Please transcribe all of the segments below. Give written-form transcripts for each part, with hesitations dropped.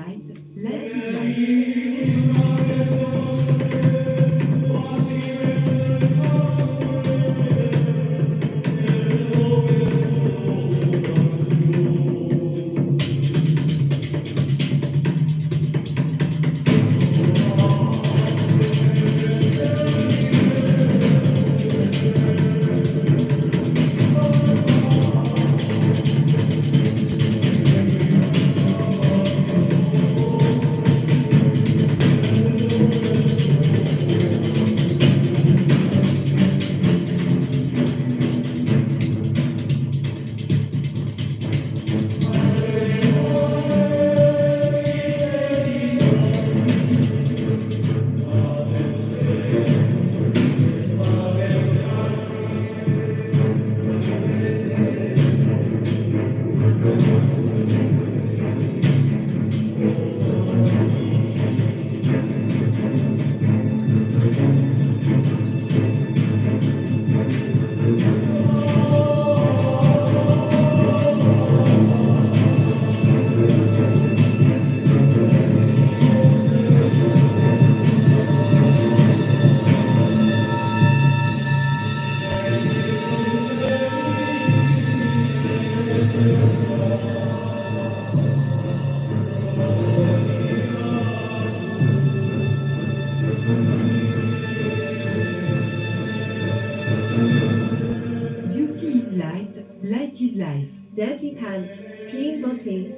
light, light is light. Beauty is light, light is life. Dirty pants, clean body.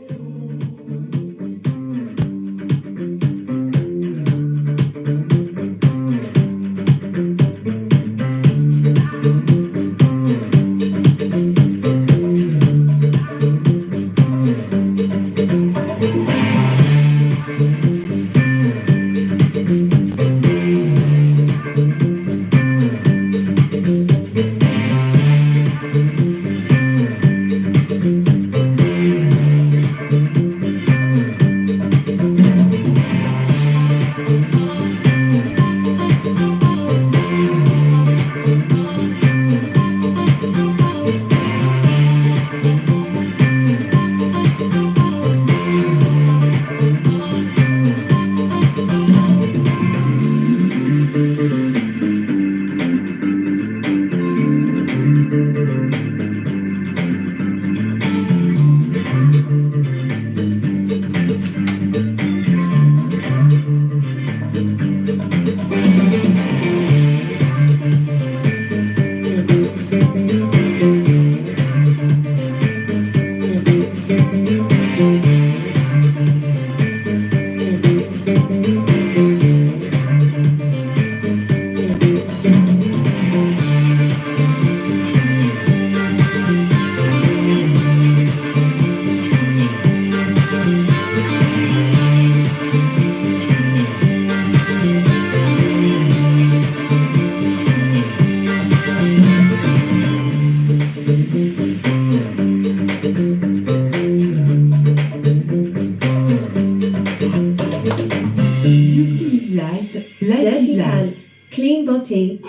Beauty is light, light is Dirty life. pants, clean body.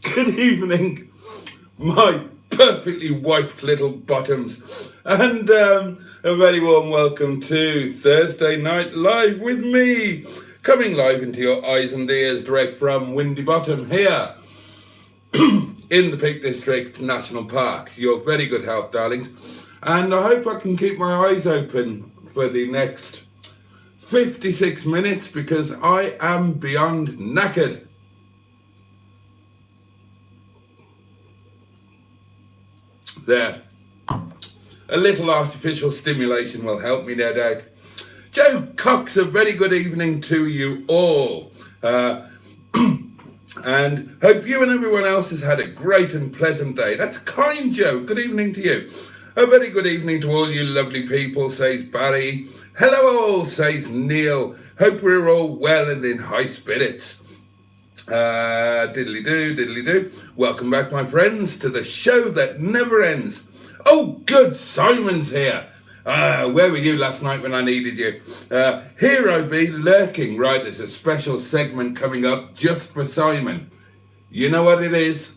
Good evening, my perfectly wiped little bottoms, and a very warm welcome to Thursday Night Live with me, coming live into your eyes and ears direct from Windy Bottom here in the Peak District National Park. Your very good health, darlings, and I hope I can keep my eyes open for the next 56 minutes because I am beyond knackered. There. A little artificial stimulation will help me, no doubt. Joe Cox, a very good evening to you all. And hope you and everyone else has had a great and pleasant day. That's kind, Joe. Good evening to you. A very good evening to all you lovely people, says Barry. Hello all, says Neil. Hope we're all well and in high spirits. Diddly do. Welcome back, my friends, to the show that never ends. Oh, good, Simon's here. Where were you last night when I needed you? Here I be, lurking. Right, there's a special segment coming up just for Simon. You know what it is?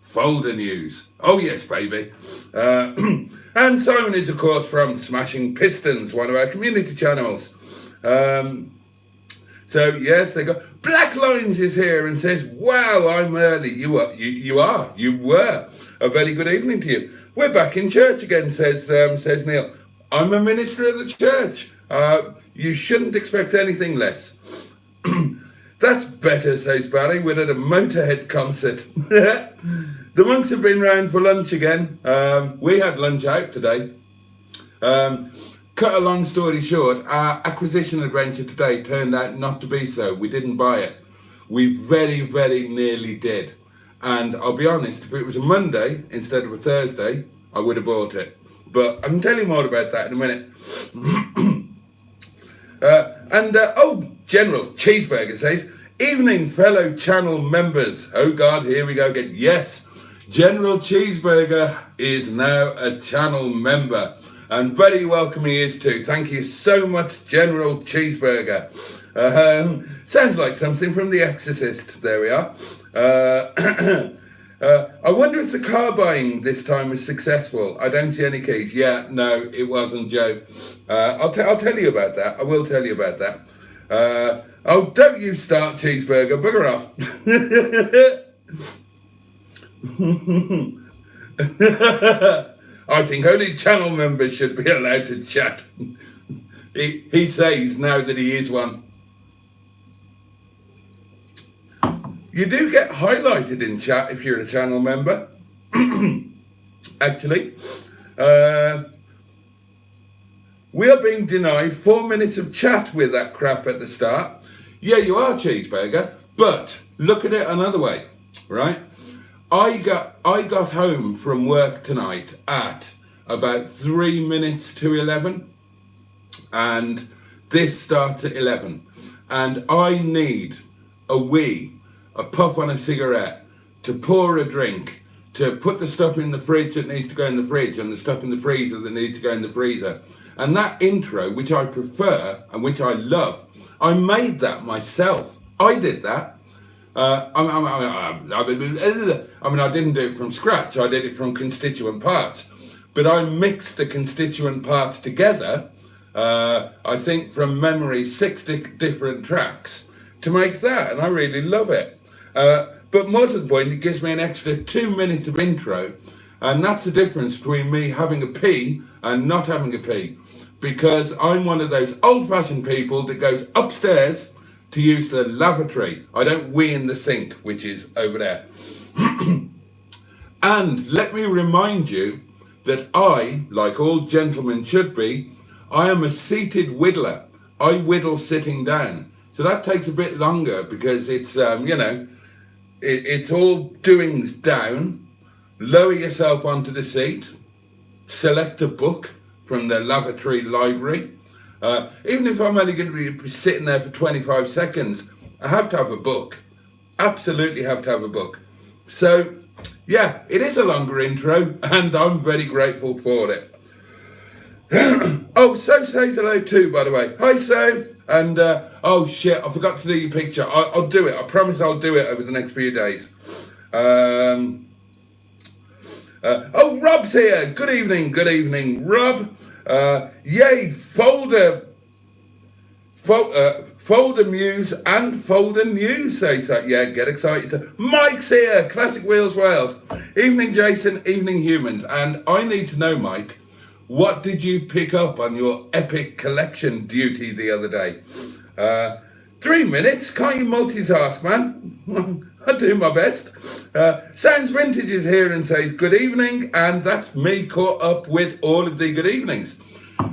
Folder news. Oh, yes, baby. And Simon is, of course, from Smashing Pistons, one of our community channels. So yes, they go. Black Lines is here and says, "Wow, I'm early. You were. A very good evening to you. We're back in church again," says Neil. "I'm a minister of the church. You shouldn't expect anything less." "That's better," says Barry. "We're at a Motorhead concert." The monks have been round for lunch again. We had lunch out today. Cut a long story short, our acquisition adventure today turned out not to be so. We didn't buy it. We very, very nearly did. And I'll be honest, if it was a Monday instead of a Thursday, I would have bought it. But I can tell you more about that in a minute. General Cheeseburger says, "Evening, fellow channel members." Oh God, here we go again. Yes, General Cheeseburger is now a channel member. And very welcome he is too. Thank you so much, General Cheeseburger. Sounds like something from The Exorcist. There we are. I wonder if the car buying this time was successful. I don't see any keys. Yeah, no, it wasn't, Joe. I'll tell you about that. I will tell you about that. Don't you start, Cheeseburger. Bugger off. I think only channel members should be allowed to chat. He says now that he is one. You do get highlighted in chat if you're a channel member. Actually. We are being denied 4 minutes of chat with that crap at the start. Yeah, you are, Cheeseburger. But look at it another way, right? I got home from work tonight at about 3 minutes to 11, and this starts at 11, and I need a puff on a cigarette, to pour a drink, to put the stuff in the fridge that needs to go in the fridge, and the stuff in the freezer that needs to go in the freezer. And that intro, which I prefer and which I love, I made that myself. I did that. I didn't do it from scratch. I did it from constituent parts, but I mixed the constituent parts together. I think from memory, 6 different tracks to make that, and I really love it. But more to the point, it gives me an extra 2 minutes of intro, and that's the difference between me having a pee and not having a pee, because I'm one of those old-fashioned people that goes upstairs to use the lavatory. I don't wee in the sink, which is over there. And let me remind you that I, like all gentlemen should be, I am a seated whittler. I whittle sitting down. So that takes a bit longer because it's, it's all doings down. Lower yourself onto the seat. Select a book from the lavatory library. Even if I'm only going to be sitting there for 25 seconds, I have to have a book. Absolutely have to have a book. So, yeah, it is a longer intro, and I'm very grateful for it. Oh, Soph says hello too, by the way. Hi, Soph. And, oh shit, I forgot to do your picture. I'll do it. I promise I'll do it over the next few days. Oh, Rob's here. Good evening, Rob. Yay, folder Muse and folder news, says that. Yeah, get excited. Mike's here, Classic Wheels Wales. Evening, Jason, evening, humans. And I need to know, Mike, what did you pick up on your epic collection duty the other day? 3 minutes, can't you multitask, man? I do my best. Sounds Vintage is here and says good evening, and that's me caught up with all of the good evenings.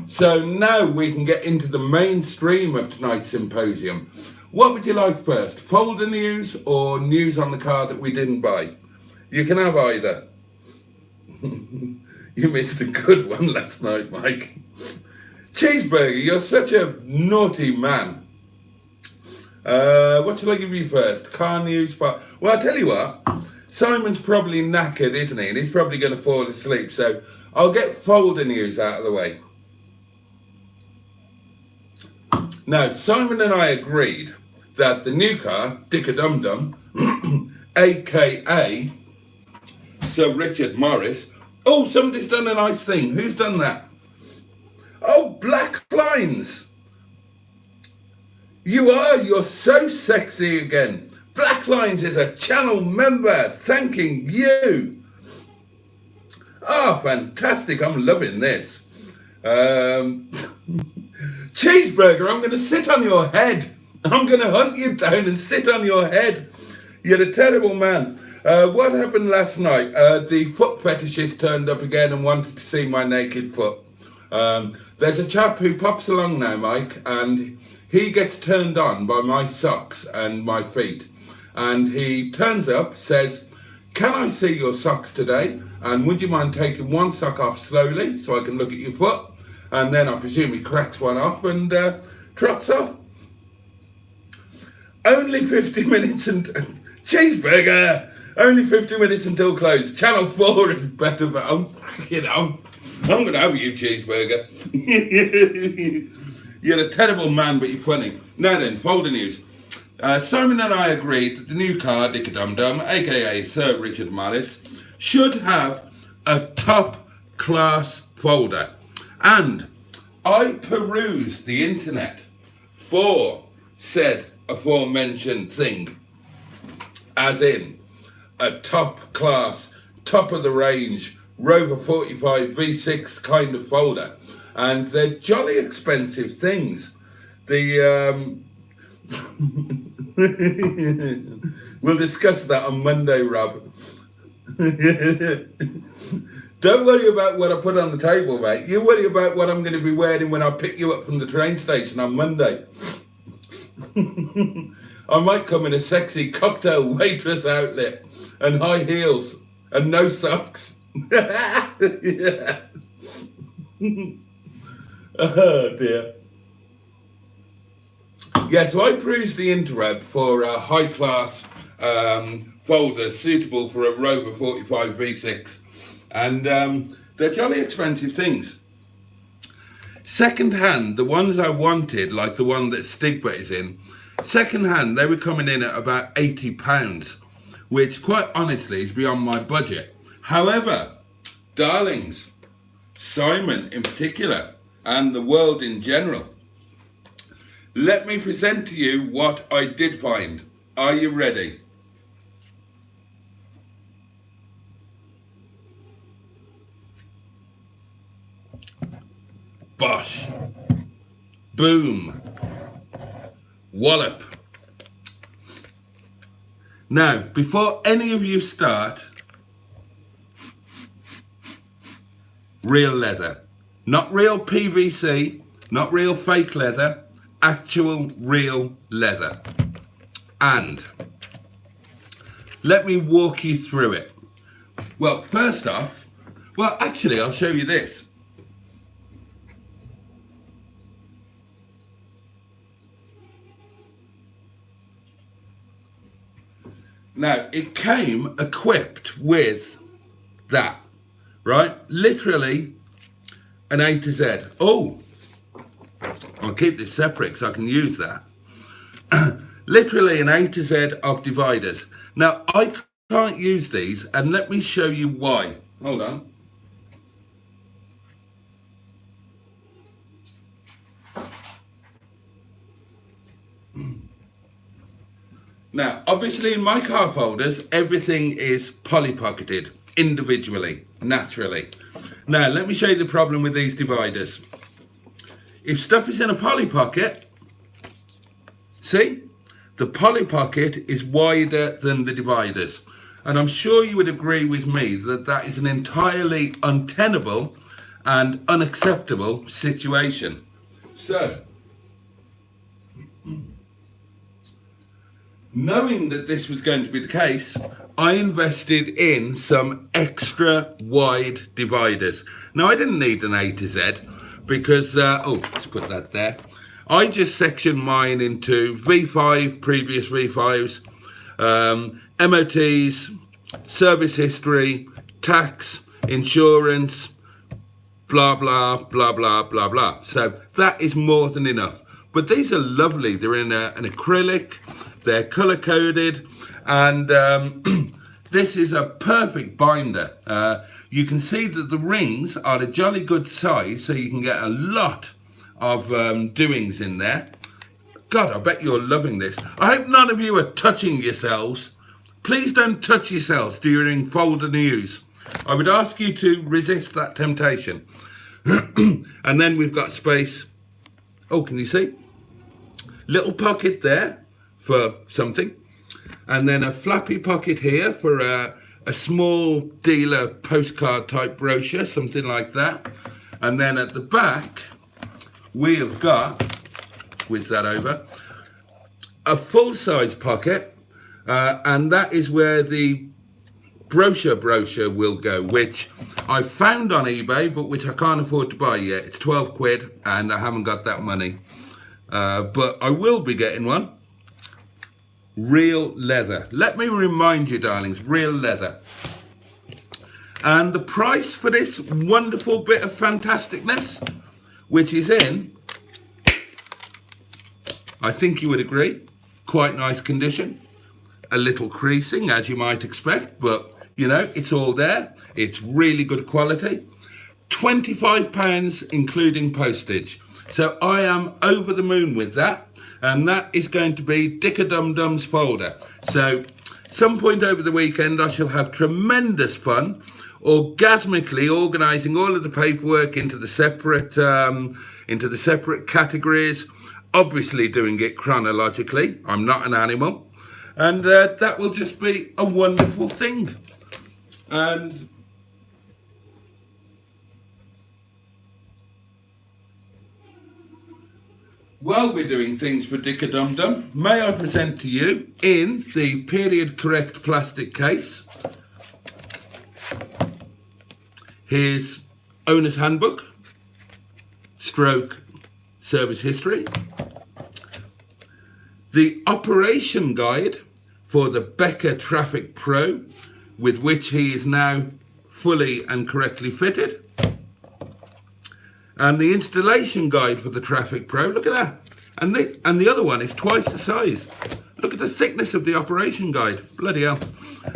So now we can get into the mainstream of tonight's symposium. What would you like first, folder news or news on the car that we didn't buy? You can have either. You missed a good one last night, Mike. Cheeseburger, you're such a naughty man. What shall I give you first? Car news? Well, I'll tell you what. Simon's probably knackered, isn't he? And he's probably going to fall asleep. So I'll get folder news out of the way. Now, Simon and I agreed that the new car, Dick-a-Dum-Dum, a.k.a. Sir Richard Morris, Oh, somebody's done a nice thing. Who's done that? Oh, Black Lines. You're so sexy again. Black Lines is a channel member. Thanking you. Ah, fantastic. I'm loving this. Cheeseburger, I'm going to sit on your head. I'm going to hunt you down and sit on your head. You're a terrible man. What happened last night? The foot fetishist turned up again and wanted to see my naked foot. There's a chap who pops along now, Mike, and he gets turned on by my socks and my feet. And he turns up, says, "Can I see your socks today? And would you mind taking one sock off slowly so I can look at your foot?" And then I presume he cracks one off and trots off. Only 50 minutes and cheeseburger. Only 50 minutes until close. Channel 4 is better, but I'm going to have you, cheeseburger. You're a terrible man, but you're funny. Now then, folder news. Simon and I agreed that the new car, Dicky Dum Dum, aka Sir Richard Mallis, should have a top class folder. And I perused the internet for said aforementioned thing, as in a top class, top of the range Rover 45 V6 kind of folder, and they're jolly expensive things. We'll discuss that on Monday, Rob. Don't worry about what I put on the table, mate. You worry about what I'm going to be wearing when I pick you up from the train station on Monday. I might come in a sexy cocktail waitress outfit and high heels and no socks. Yeah. Oh dear. Yeah, so I perused the interweb for a high-class folder suitable for a Rover 45 V6, and they're jolly expensive things. Second hand, the ones I wanted, like the one that Stigba is in, second hand, they were coming in at about £80, which quite honestly is beyond my budget. However, darlings, Simon in particular, and the world in general, let me present to you what I did find. Are you ready? Bosh. Boom. Wallop. Now, before any of you start, real leather. Not real PVC, not real fake leather, actual real leather. And let me walk you through it. Well, first off, well, actually, I'll show you this. Now, it came equipped with that, right? Literally an A to Z. Oh, I'll keep this separate so I can use that. Literally an A to Z of dividers. Now, I can't use these, and let me show you why. Hold on. Now, obviously in my car folders, everything is poly-pocketed individually, naturally. Now, let me show you the problem with these dividers. If stuff is in a poly pocket, see, the poly pocket is wider than the dividers. And I'm sure you would agree with me that that is an entirely untenable and unacceptable situation. So, knowing that this was going to be the case, I invested in some extra wide dividers. Now, I didn't need an A to Z because, let's put that there. I just sectioned mine into V5, previous V5s, MOTs, service history, tax, insurance, blah, blah, blah, blah, blah, blah. So that is more than enough. But these are lovely. They're in an acrylic, they're color coded, and this is a perfect binder. You can see that the rings are a jolly good size, so you can get a lot of doings in there. God, I bet you're loving this. I hope none of you are touching yourselves. Please don't touch yourselves during folder news. I would ask you to resist that temptation. And then we've got space. Oh, can you see? Little pocket there for something. And then a flappy pocket here for a small dealer postcard type brochure, something like that. And then at the back, we have got, whiz that over, a full-size pocket. And that is where the brochure will go, which I found on eBay, but which I can't afford to buy yet. It's 12 quid and I haven't got that money. But I will be getting one. Real leather. Let me remind you, darlings, real leather. And the price for this wonderful bit of fantasticness, which is in, I think you would agree, quite nice condition. A little creasing, as you might expect, but you know, it's all there. It's really good quality. £25 including postage. So I am over the moon with that, and that is going to be Dick-a-Dum-Dum's folder. So some point over the weekend I shall have tremendous fun orgasmically organising all of the paperwork into the separate categories, obviously doing it chronologically. I'm not an animal. And that will just be a wonderful thing. And while we're doing things for Dick-a-Dum-Dum, may I present to you in the period correct plastic case his owner's handbook, stroke service history, the operation guide for the Becker Traffic Pro, with which he is now fully and correctly fitted, and the installation guide for the Traffic Pro. Look at that. And the other one is twice the size. Look at the thickness of the operation guide. Bloody hell.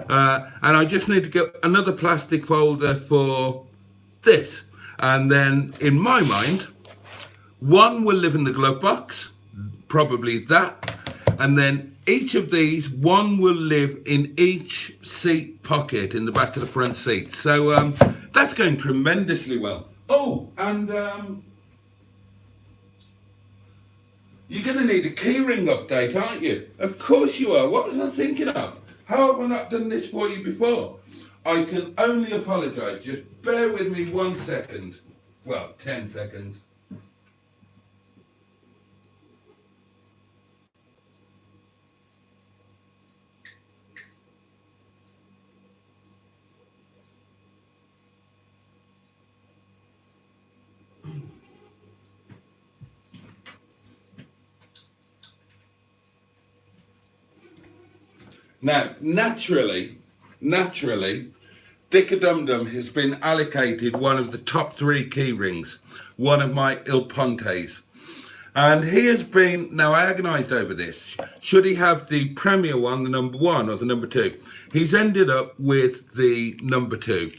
And I just need to get another plastic folder for this. And then, in my mind, one will live in the glove box, probably that. And then each of these, one will live in each seat pocket in the back of the front seat. So that's going tremendously well. Oh, and you're going to need a keyring update, aren't you? Of course you are. What was I thinking of? How have I not done this for you before? I can only apologise. Just bear with me 1 second. Well, 10 seconds. Now, naturally, Dick-a-Dum-Dum has been allocated one of the top 3 key rings, one of my Il Pontes. And he has been now agonised over this. Should he have the Premier one, the number 1, or the number 2? He's ended up with the number 2.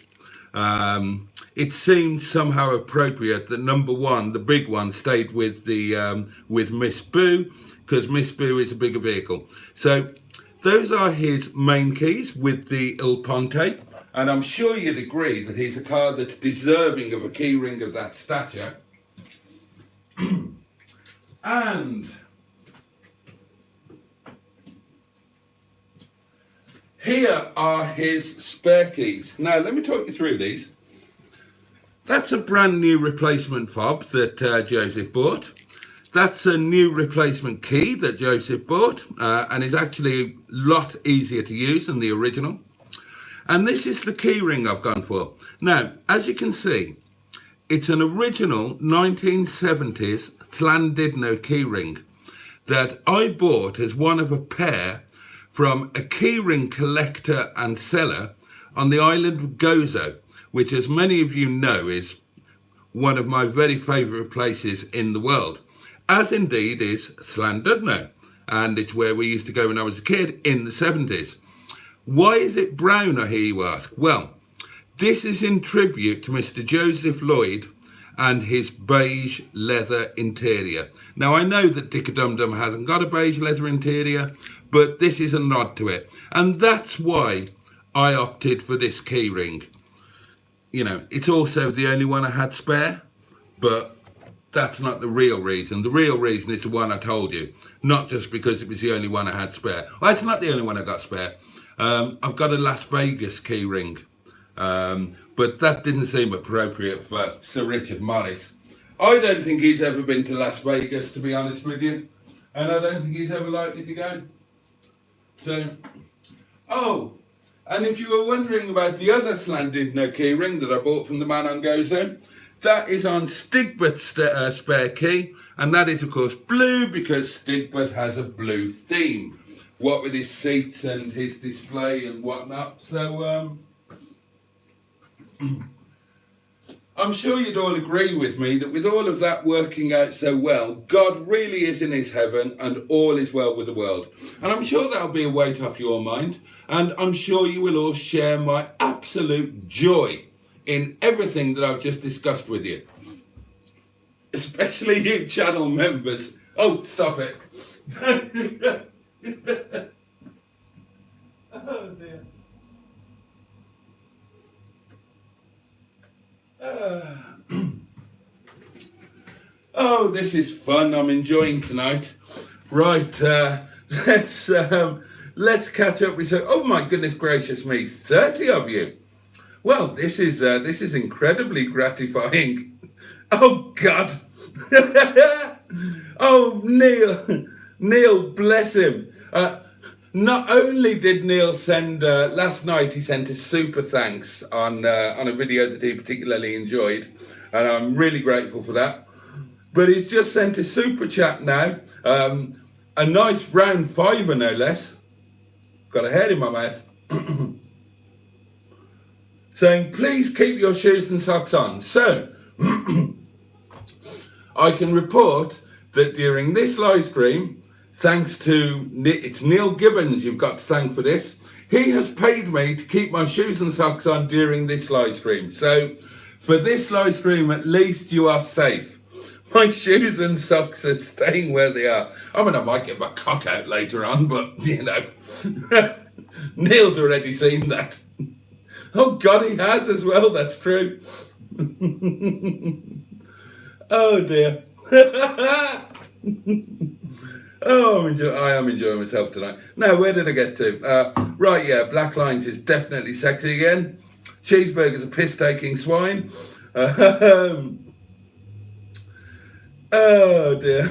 It seemed somehow appropriate that number 1, the big one, stayed with the with Miss Boo, because Miss Boo is a bigger vehicle. So those are his main keys with the Il Ponte, and I'm sure you'd agree that he's a car that's deserving of a key ring of that stature. And here are his spare keys. Now, let me talk you through these. That's a brand new replacement fob that Joseph bought. That's a new replacement key that Joseph bought and is actually a lot easier to use than the original. And this is the key ring I've gone for. Now, as you can see, it's an original 1970s Llandudno key ring that I bought as one of a pair from a keyring collector and seller on the island of Gozo, which, as many of you know, is one of my very favourite places in the world, as indeed is Llandudno, and it's where we used to go when I was a kid in the 70s. Why is it brown, I hear you ask? Well, This is in tribute to Mr. Joseph Lloyd and his beige leather interior. Now, I know that Dicker Dum Dum hasn't got a beige leather interior, but this is a nod to it. And that's why I opted for this keyring. You know, it's also the only one I had spare, but that's not the real reason. The real reason is the one I told you, not just because it was the only one I had spare. Well, it's not the only one I got spare. I've got a Las Vegas keyring, but that didn't seem appropriate for Sir Richard Morris. I don't think he's ever been to Las Vegas, to be honest with you, and I don't think he's ever likely to go. So, oh, and if you were wondering about the other Llandudno keyring that I bought from the man on Gozo, that is on Stigbert's spare key, and that is of course blue because Stigbert has a blue theme, what with his seats and his display and whatnot. So I'm sure you'd all agree with me that with all of that working out so well, God really is in his heaven and all is well with the world. And I'm sure that'll be a weight off your mind, and I'm sure you will all share my absolute joy in everything that I've just discussed with you. Especially you channel members. Oh, stop it. Oh dear. Oh, this is fun. I'm enjoying tonight. Right, let's catch up with. Oh my goodness gracious me, 30 of you. Well, this is incredibly gratifying. Oh God. Oh Neil, bless him. Not only did Neil send last night, he sent a super thanks on a video that he particularly enjoyed, and I'm really grateful for that. But he's just sent a super chat now, a nice round fiver no less. Got a hair in my mouth. Saying, please keep your shoes and socks on. So, I can report that during this live stream, thanks to, it's Neil Gibbons you've got to thank for this, he has paid me to keep my shoes and socks on during this live stream. So, for this live stream, at least you are safe. My shoes and socks are staying where they are. I mean, I might get my cock out later on, but, you know, Neil's already seen that. Oh God, he has as well, that's true. Oh dear. Oh, I am enjoying myself tonight. Now, where did I get to? Right, yeah, Black Lines is definitely sexy again. Cheeseburgers are piss-taking swine. Oh dear.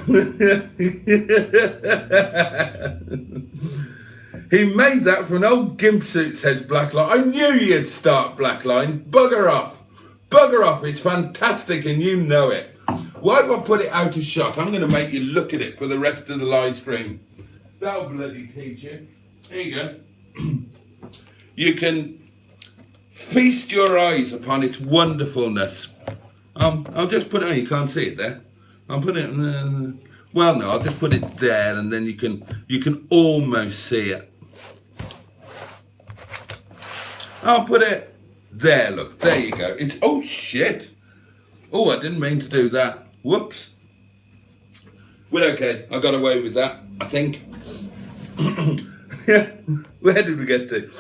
He made that from an old gimp suit, says Blackline. I knew you'd start Blackline. Bugger off. Bugger off. It's fantastic and you know it. Why have I put it out of shot? I'm going to make you look at it for the rest of the live stream. That'll bloody teach you. There you go. You can feast your eyes upon its wonderfulness. I'll just put it, oh, you can't see it there. I'll put it, well no, I'll just put it there and then you can almost see it. I'll put it there, look, there you go. It's, oh shit. Oh, I didn't mean to do that. Whoops. Well, okay, I got away with that, I think. Where did we get to?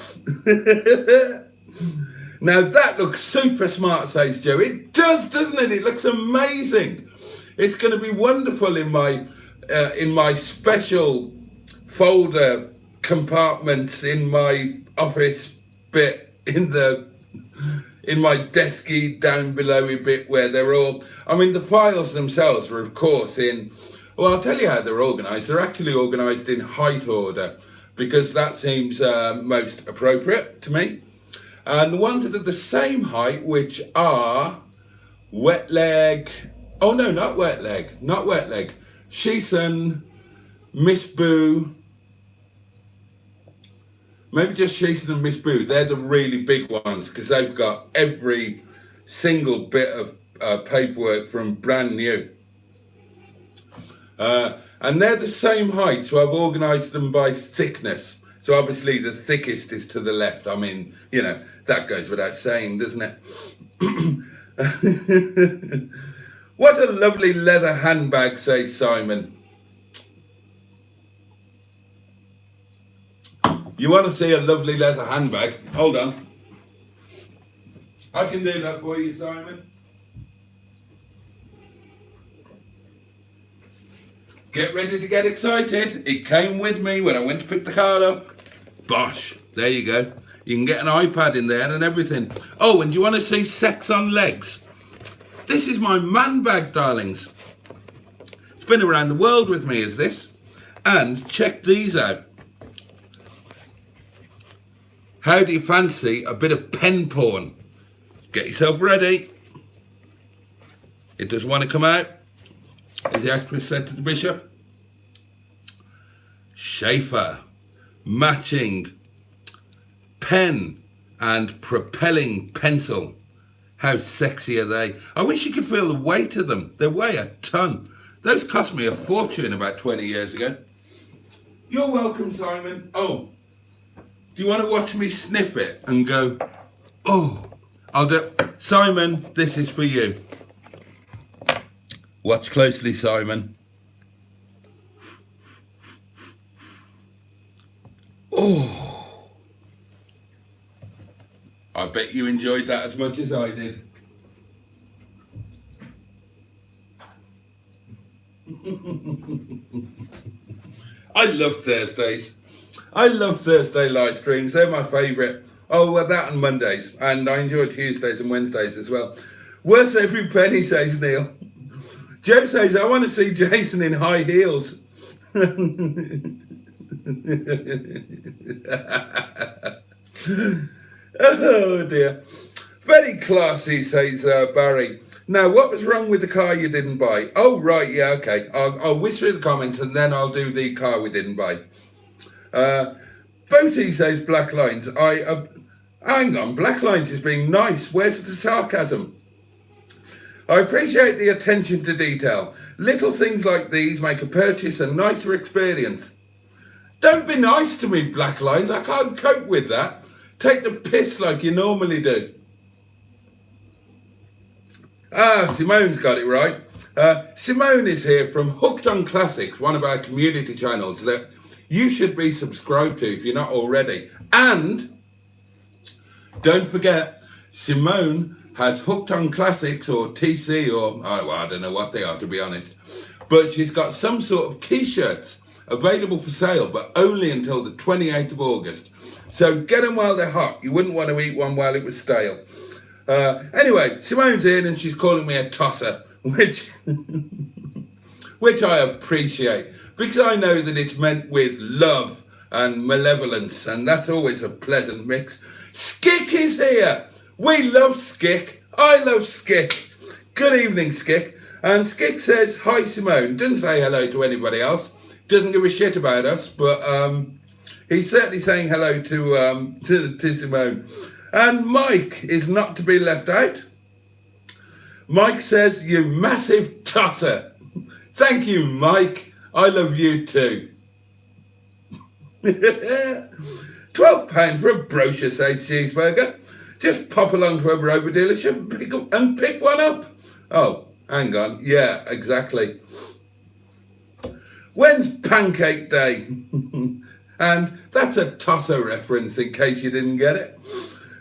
Now that looks super smart, says Joe. It does, doesn't it? It looks amazing. It's going to be wonderful in my special folder compartments in my office bit, in my desky down below bit where they're all, I mean the files themselves are of course in, well I'll tell you how they're organised. They're actually organised in height order because that seems most appropriate to me. And the ones that are the same height, which are Wet Leg, oh no, not Wet Leg, Sheeson, Miss Boo, maybe just Sheeson and Miss Boo. They're the really big ones because they've got every single bit of paperwork from brand new. And they're the same height, so I've organised them by thickness. So obviously the thickest is to the left. I mean, you know, that goes without saying, doesn't it? What a lovely leather handbag, says Simon. You want to see a lovely leather handbag? Hold on. I can do that for you, Simon. Get ready to get excited. It came with me when I went to pick the car up. Bosh. There you go. You can get an iPad in there and everything. Oh, and you want to see sex on legs? This is my man bag, darlings. It's been around the world with me, is this? And check these out. How do you fancy a bit of pen porn? Get yourself ready. It doesn't want to come out, as the actress said to the bishop. Schaefer, matching pen and propelling pencil. How sexy are they? I wish you could feel the weight of them. They weigh a ton. Those cost me a fortune about 20 years ago. You're welcome, Simon. Oh, do you want to watch me sniff it and go, oh, I'll do. Simon, this is for you. Watch closely, Simon. Oh, I bet you enjoyed that as much as I did. I love Thursdays. I love Thursday live streams. They're my favourite. Oh, well, that and Mondays. And I enjoy Tuesdays and Wednesdays as well. Worth every penny, says Neil. Joe says, I want to see Jason in high heels. Oh, dear. Very classy, says Barry. Now, what was wrong with the car you didn't buy? Oh, right, yeah, okay. I'll whiz through the comments and then I'll do the car we didn't buy. Boaty says Black Lines. Hang on, Black Lines is being nice. Where's the sarcasm? I appreciate the attention to detail. Little things like these make a purchase a nicer experience. Don't be nice to me, Black Lines. I can't cope with that. Take the piss like you normally do. Simone's got it right. Simone is here from Hooked on Classics, one of our community channels that you should be subscribed to if you're not already. And don't forget, Simone has Hooked on Classics or TC or, oh, I don't know what they are, to be honest. But she's got some sort of t-shirts available for sale, but only until the 28th of August. So get them while they're hot. You wouldn't want to eat one while it was stale. Anyway, Simone's in and she's calling me a tosser, which I appreciate, because I know that it's meant with love and malevolence, and that's always a pleasant mix. Skick is here. We love Skick. I love Skick. Good evening, Skick. And Skick says, hi, Simone. Doesn't say hello to anybody else. Doesn't give a shit about us, but he's certainly saying hello to Simone. And Mike is not to be left out. Mike says, you massive tosser. Thank you, Mike. I love you too. £12 for a brochure, says Cheeseburger. Just pop along to a Rover dealership and pick one up. Oh, hang on. Yeah, exactly. When's Pancake Day? And that's a tosser reference in case you didn't get it.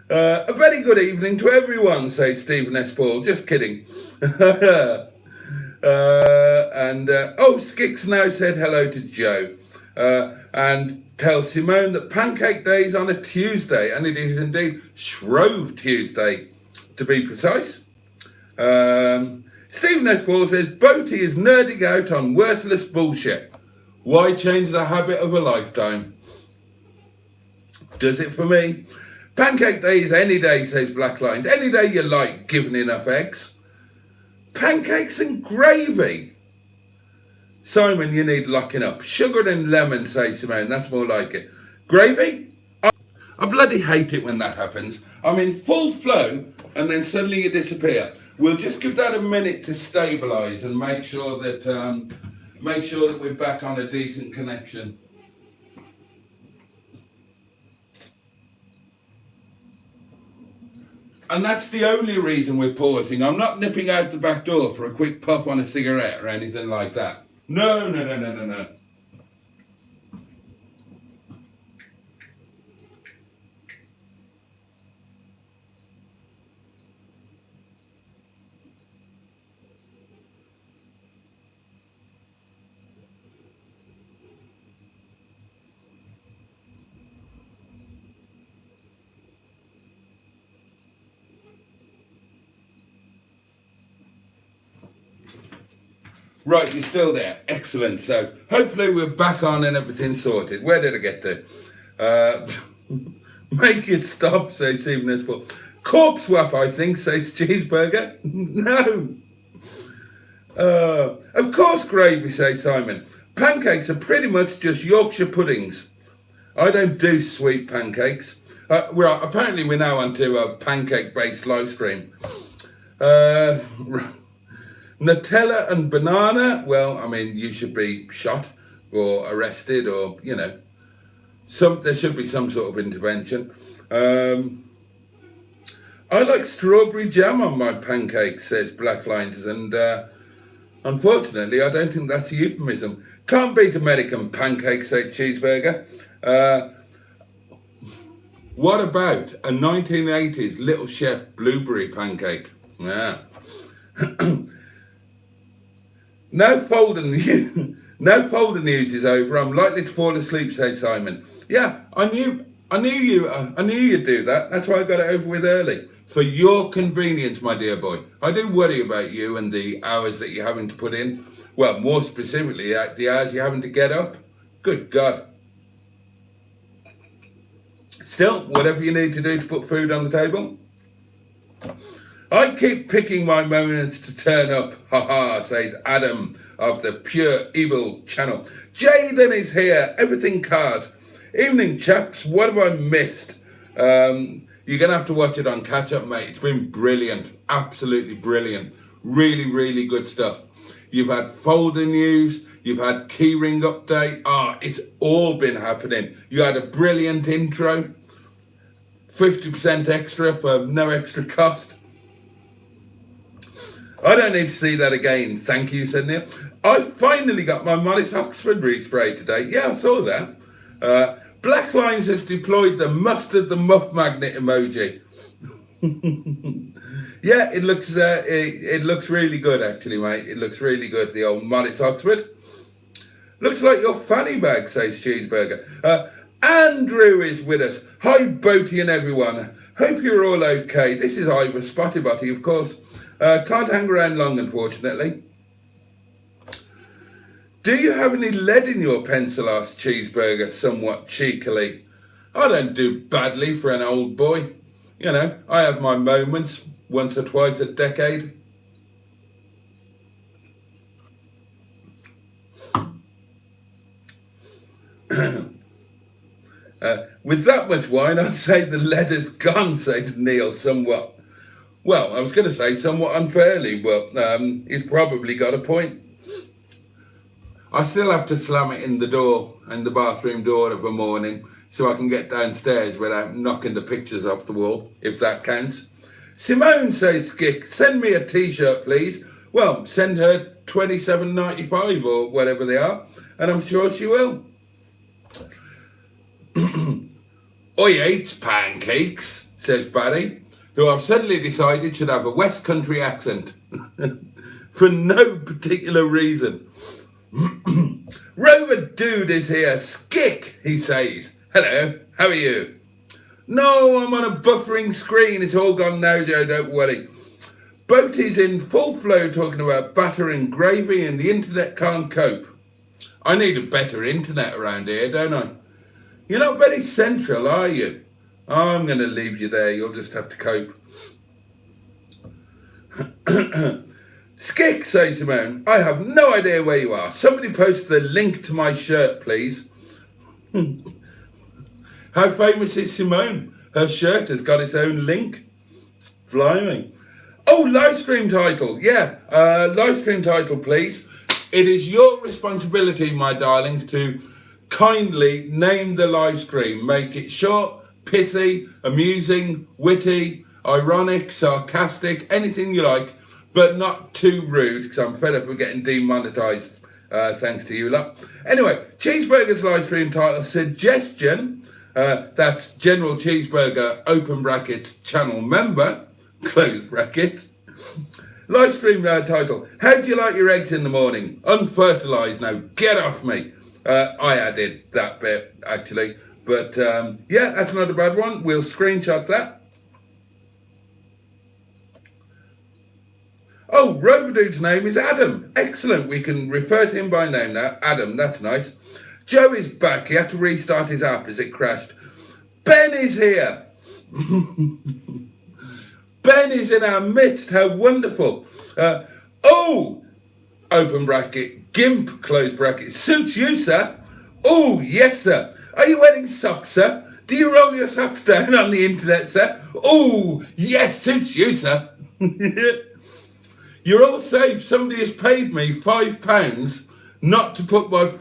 A very good evening to everyone, says Stephen S. Paul. Just kidding. Skix now said hello to Joe. And tell Simone that Pancake Day is on a Tuesday, and it is indeed Shrove Tuesday, to be precise. Stephen S. Paul says, Boaty is nerding out on worthless bullshit. Why change the habit of a lifetime? Does it for me. Pancake Day is any day, says Black Lines. Any day you like, given enough eggs. Pancakes and gravy. Simon, you need locking up. Sugar and lemon, says Simone. That's more like it. Gravy? I bloody hate it when that happens. I'm in full flow and then suddenly you disappear. We'll just give that a minute to stabilise and make sure that we're back on a decent connection. And that's the only reason we're pausing. I'm not nipping out the back door for a quick puff on a cigarette or anything like that. No, no, no, no, no, no. Right, you're still there. Excellent. So hopefully we're back on and everything's sorted. Where did I get to? Make it stop, says Stephen Nisball. Corpse swap, I think, says Cheeseburger. No. Of course gravy, says Simon. Pancakes are pretty much just Yorkshire puddings. I don't do sweet pancakes. Apparently we're now onto a pancake-based live stream. Nutella and banana, well, I mean, you should be shot or arrested or, you know, there should be some sort of intervention. I like strawberry jam on my pancakes, says Black Lines, and unfortunately, I don't think that's a euphemism. Can't beat American pancakes, says Cheeseburger. What about a 1980s Little Chef blueberry pancake? Yeah. No folding news is over. I'm likely to fall asleep, says Simon. Yeah, I knew you'd do that. That's why I got it over with early. For your convenience, my dear boy. I do worry about you and the hours that you're having to put in. Well, more specifically, the hours you're having to get up. Good God. Still, whatever you need to do to put food on the table. I keep picking my moments to turn up, haha, says Adam of the Pure Evil channel. Jaden is here, everything cars. Evening, chaps, what have I missed? You're going to have to watch it on catch up, mate. It's been brilliant, absolutely brilliant. Really, really good stuff. You've had folder news, you've had keyring update. It's all been happening. You had a brilliant intro, 50% extra for no extra cost. I don't need to see that again. Thank you, said Neil. I finally got my Morris Oxford respray today. Yeah, I saw that. Black Lines has deployed the mustard the muff magnet emoji. Yeah, it looks really good, actually, mate. It looks really good, the old Morris Oxford. Looks like your fanny bag, says Cheeseburger. Andrew is with us. Hi, Boaty and everyone. Hope you're all okay. This is Ivor Spottybotty, of course. Can't hang around long, unfortunately. Do you have any lead in your pencil, asked Cheeseburger somewhat cheekily. I don't do badly for an old boy. You know, I have my moments once or twice a decade. With that much wine, I'd say the lead is gone, says Neil somewhat. Well, I was going to say somewhat unfairly, but he's probably got a point. I still have to slam it in the bathroom door of a morning, so I can get downstairs without knocking the pictures off the wall, if that counts. Simone, says Skick, send me a t-shirt, please. Well, send her $27.95 or whatever they are, and I'm sure she will. I eats pancakes, says Barry, who I've suddenly decided should have a West Country accent for no particular reason. Rover Dude is here. Skick, he says. Hello, how are you? No, I'm on a buffering screen. It's all gone now, Joe, don't worry. Boaty's in full flow talking about batter and gravy and the internet can't cope. I need a better internet around here, don't I? You're not very central, are you? I'm going to leave you there. You'll just have to cope. Skick, says Simone. I have no idea where you are. Somebody post the link to my shirt, please. How famous is Simone? Her shirt has got its own link. Blimey. Oh, live stream title. Yeah, live stream title, please. It is your responsibility, my darlings, to kindly name the live stream. Make it short, pithy, amusing, witty, ironic, sarcastic, anything you like, but not too rude, because I'm fed up of getting demonetised, thanks to you lot. Anyway, Cheeseburger's live stream title, Suggestion, that's General Cheeseburger, open brackets, channel member, close brackets. Live stream title, how do you like your eggs in the morning? Unfertilised now, get off me. I added that bit, actually. But yeah, that's not a bad one. We'll screenshot that. Oh, Rover Dude's name is Adam. Excellent. We can refer to him by name now. Adam, that's nice. Joe is back. He had to restart his app as it crashed. Ben is here. Ben is in our midst. How wonderful. Oh, open bracket, GIMP, close bracket. Suits you, sir. Oh, yes, sir. Are you wearing socks, sir? Do you roll your socks down on the internet, sir? Oh, yes, suits you, sir. You're all safe. Somebody has paid me £5 not to put my,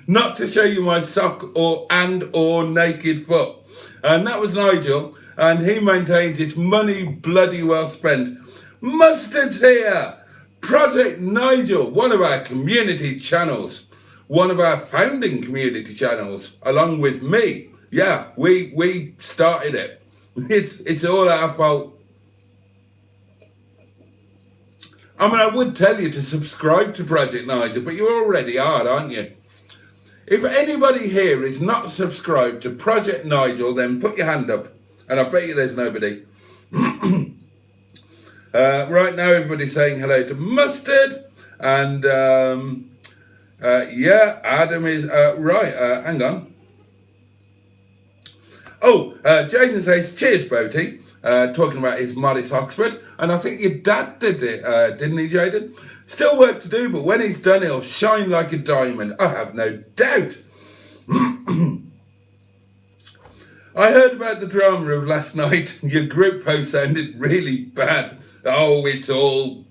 not to show you my sock or naked foot. And that was Nigel, and he maintains it's money bloody well spent. Mustard's here. Project Nigel, one of our community channels. One of our founding community channels, along with me. Yeah, we started it. It's all our fault. I mean, I would tell you to subscribe to Project Nigel, but you already are, aren't you? If anybody here is not subscribed to Project Nigel, then put your hand up, and I bet you there's nobody. Right now, everybody's saying hello to Mustard, and yeah, Adam is right. Hang on. Oh, Jaden says, cheers, Boaty. Talking about his Morris Oxford. And I think your dad did it, didn't he, Jaden? Still work to do, but when he's done, he'll shine like a diamond. I have no doubt. I heard about the drama of last night. Your group post sounded really bad. Oh, it's all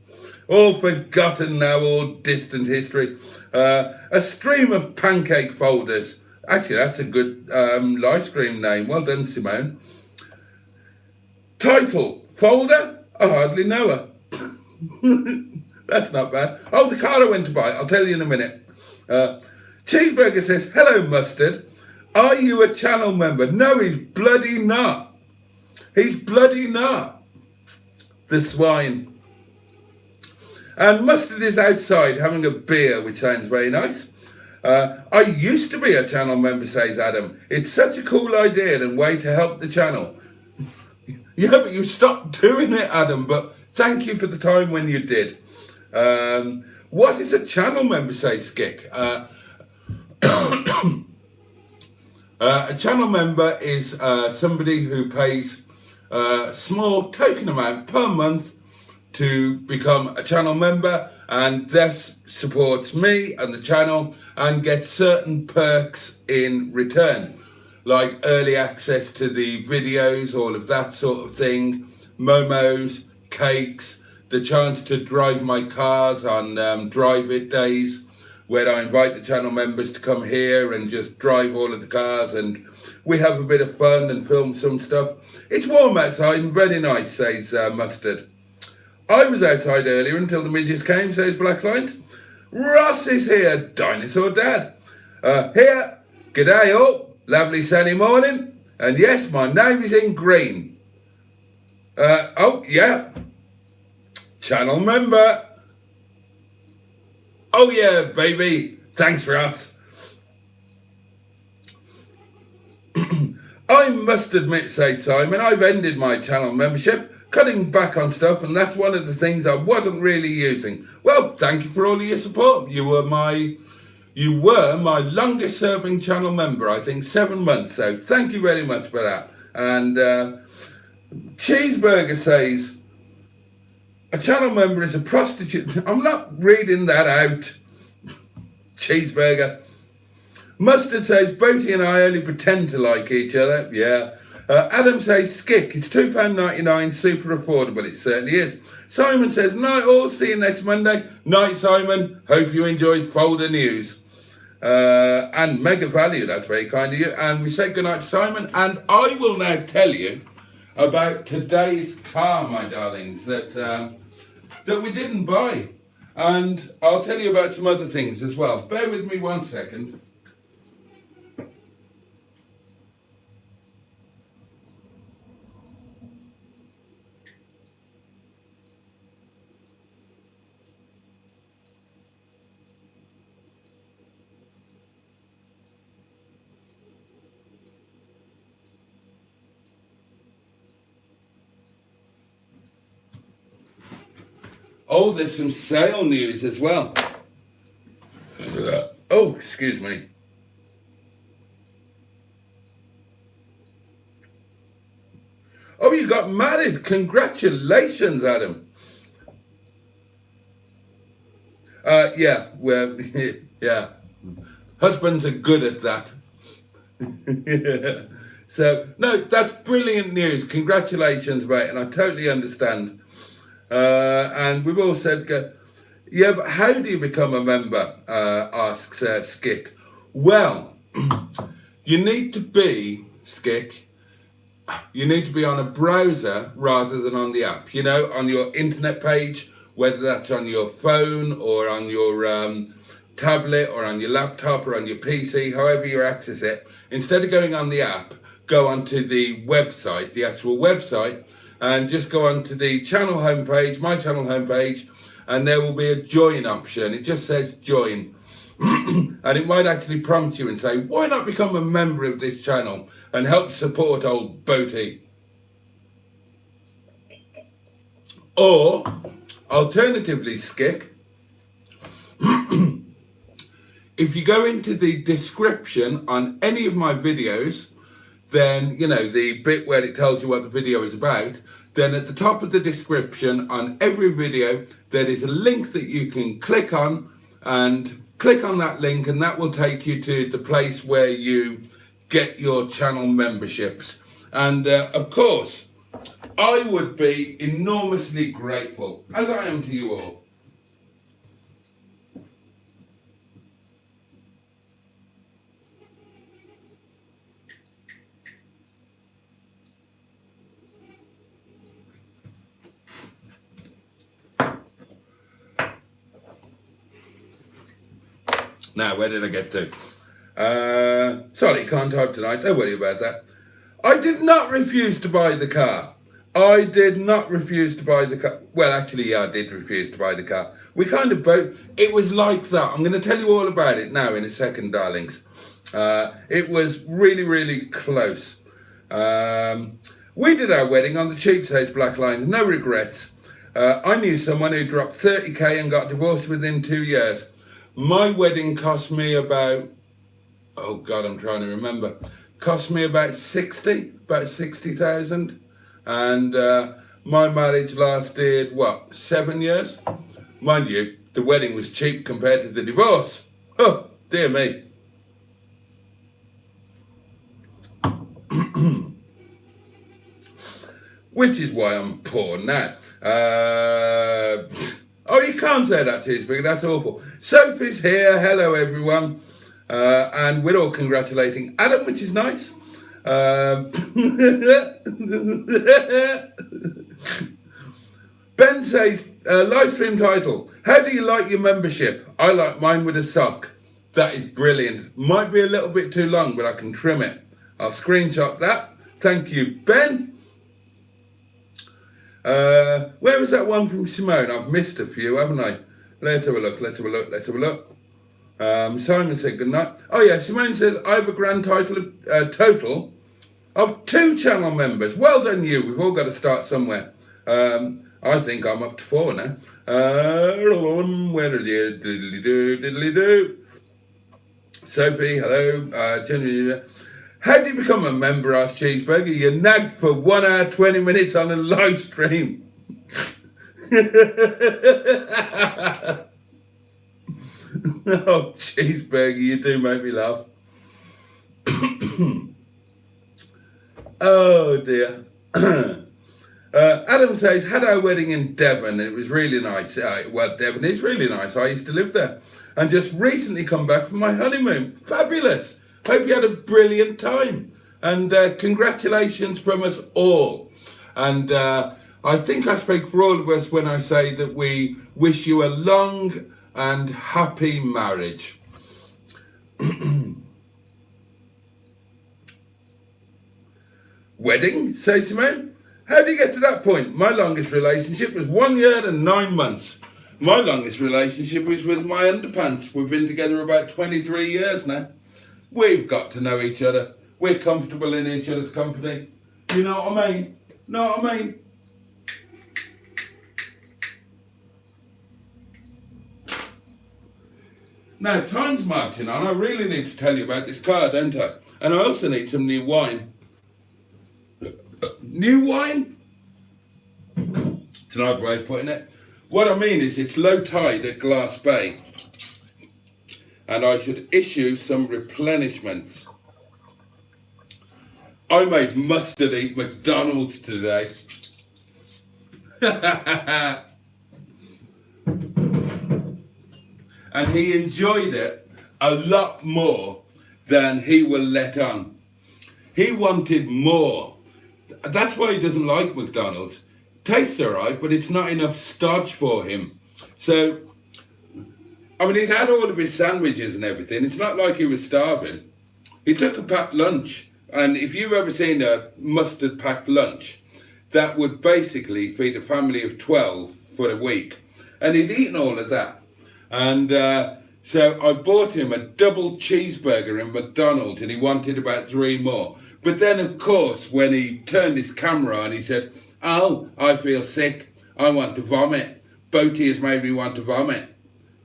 forgotten now, all distant history. A stream of pancake folders. Actually, that's a good live stream name. Well done, Simone. Title, folder? I hardly know her. That's not bad. Oh, the car I went to buy. I'll tell you in a minute. Cheeseburger says, hello, Mustard. Are you a channel member? No, he's bloody not. He's bloody not. The swine. And Mustard is outside having a beer, which sounds very nice. I used to be a channel member, says Adam. It's such a cool idea and way to help the channel. Yeah, but you stopped doing it, Adam, but thank you for the time when you did. What is a channel member, says Skick? A channel member is somebody who pays a small token amount per month to become a channel member, and thus supports me and the channel and gets certain perks in return, like early access to the videos, all of that sort of thing, momos, cakes, the chance to drive my cars on Drive It days, where I invite the channel members to come here and just drive all of the cars, and we have a bit of fun and film some stuff. It's warm outside and very nice, says Mustard. I was outside earlier until the midgets came, says Blacklight. Ross is here, Dinosaur Dad. Here, g'day all, lovely sunny morning. And yes, my name is in green. Oh, yeah, channel member. Oh yeah, baby, thanks Ross. I must admit, says Simon, I've ended my channel membership, cutting back on stuff, and that's one of the things I wasn't really using. Well, thank you for all of your support. You were my longest serving channel member, I think 7 months, so thank you very much for that. And Cheeseburger says, a channel member is a prostitute. I'm not reading that out. Cheeseburger. Mustard says, Boaty and I only pretend to like each other. Yeah. Adam says, Skick, it's £2.99, super affordable. It certainly is. Simon says, night all, see you next Monday. Night, Simon. Hope you enjoyed Folder News. And Mega Value, that's very kind of you. And we say goodnight to Simon. And I will now tell you about today's car, my darlings, that we didn't buy. And I'll tell you about some other things as well. Bear with me 1 second. Oh, there's some sale news as well. Oh, excuse me. Oh, you got married. Congratulations, Adam. Yeah, well, yeah. Husbands are good at that. So, no, that's brilliant news. Congratulations, mate. And I totally understand. And we've all said, yeah, but how do you become a member? Asks Skick. Well, you need to be, Skick, you need to be on a browser rather than on the app. You know, on your internet page, whether that's on your phone or on your tablet or on your laptop or on your PC, however you access it. Instead of going on the app, go onto the website, the actual website, and just go onto the channel homepage, my channel homepage, and there will be a join option. It just says join. And it might actually prompt you and say, why not become a member of this channel and help support old Boaty? Or, alternatively, Skick, if you go into the description on any of my videos, then, you know, the bit where it tells you what the video is about, then at the top of the description on every video, there is a link that you can click on, and click on that link, and that will take you to the place where you get your channel memberships. And of course, I would be enormously grateful, as I am to you all. Now, where did I get to? Sorry, can't type tonight. Don't worry about that. I did not refuse to buy the car. I did not refuse to buy the car. Well, actually, yeah, I did refuse to buy the car. We kind of both, it was like that. I'm going to tell you all about it now in a second, darlings. It was really, really close. We did our wedding on the Cheapside Black Lines, no regrets. I knew someone who dropped 30k and got divorced within 2 years. My wedding cost me about, oh God, I'm trying to remember. Cost me about 60,000. And my marriage lasted, what, 7 years? Mind you, the wedding was cheap compared to the divorce. Oh, dear me. Which is why I'm poor now. Oh, you can't say that, Cheeseburger, that's awful. Sophie's here, hello everyone. And we're all congratulating Adam, which is nice. Ben says, live stream title, how do you like your membership? I like mine with a sock. That is brilliant. Might be a little bit too long, but I can trim it. I'll screenshot that. Thank you, Ben. Where was that one from Simone? I've missed a few, haven't I? Let's have a look. Simon said good night. Oh yeah, Simone says, I have a grand total of 2 channel members. Well done you. We've all got to start somewhere. I think I'm up to 4 now. Where are you? Diddly-do. Sophie, hello. How do you become a member, asked Cheeseburger? You're nagged for 1 hour, 20 minutes on a live stream. Oh, Cheeseburger, you do make me laugh. Oh, dear. Adam says, had our wedding in Devon. It was really nice. Well, Devon is really nice. I used to live there. And just recently come back from my honeymoon. Fabulous. Hope you had a brilliant time. And congratulations from us all. And I think I speak for all of us when I say that we wish you a long and happy marriage. Wedding, says Simone? How do you get to that point? My longest relationship was 1 year and 9 months. My longest relationship was with my underpants. We've been together about 23 years now. We've got to know each other. We're comfortable in each other's company. You know what I mean? Know what I mean? Now, time's marching on. I really need to tell you about this car, don't I? And I also need some new wine. New wine? It's an odd way of putting it. What I mean is it's low tide at Glass Bay. And I should issue some replenishments. I made Mustard eat McDonald's today. And he enjoyed it a lot more than he will let on. He wanted more. That's why he doesn't like McDonald's. Tastes alright, but it's not enough starch for him. So, I mean, he'd had all of his sandwiches and everything. It's not like he was starving. He took a packed lunch. And if you've ever seen a mustard packed lunch, that would basically feed a family of 12 for a week. And he'd eaten all of that. And so I bought him a double cheeseburger in McDonald's and he wanted about 3 more. But then, of course, when he turned his camera on, he said, "Oh, I feel sick. I want to vomit. Boaty has made me want to vomit."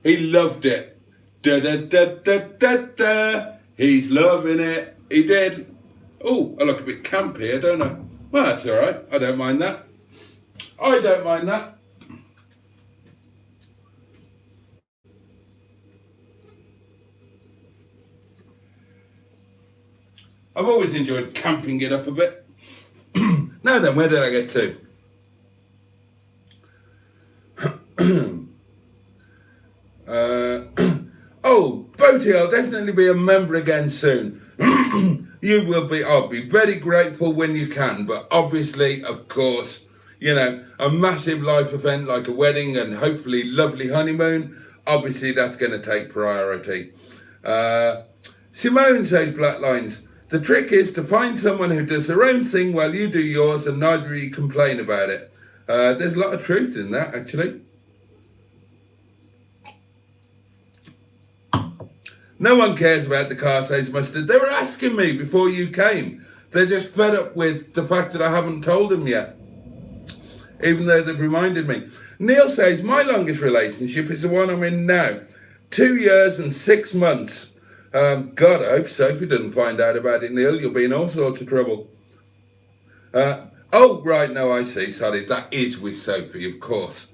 He loved it. Da da da da da da. He's loving it. He did. Oh, I look a bit camp here, don't I? Well, that's all right. I don't mind that. I don't mind that. I've always enjoyed camping it up a bit. Now then, where did I get to? Oh, Boaty, I'll definitely be a member again soon. You will be. I'll be very grateful when you can, but obviously, of course, you know, a massive life event like a wedding and hopefully lovely honeymoon, obviously that's going to take priority. Simone says, Black Lines, the trick is to find someone who does their own thing while you do yours and neither of you complain about it. There's a lot of truth in that, actually. No one cares about the car, says Mustard. They were asking me before you came. They're just fed up with the fact that I haven't told them yet, even though they've reminded me. Neil says, my longest relationship is the one I'm in now. 2 years and 6 months. God, I hope Sophie doesn't find out about it, Neil. You'll be in all sorts of trouble. Oh, right, no, I see. Sorry, that is with Sophie, of course.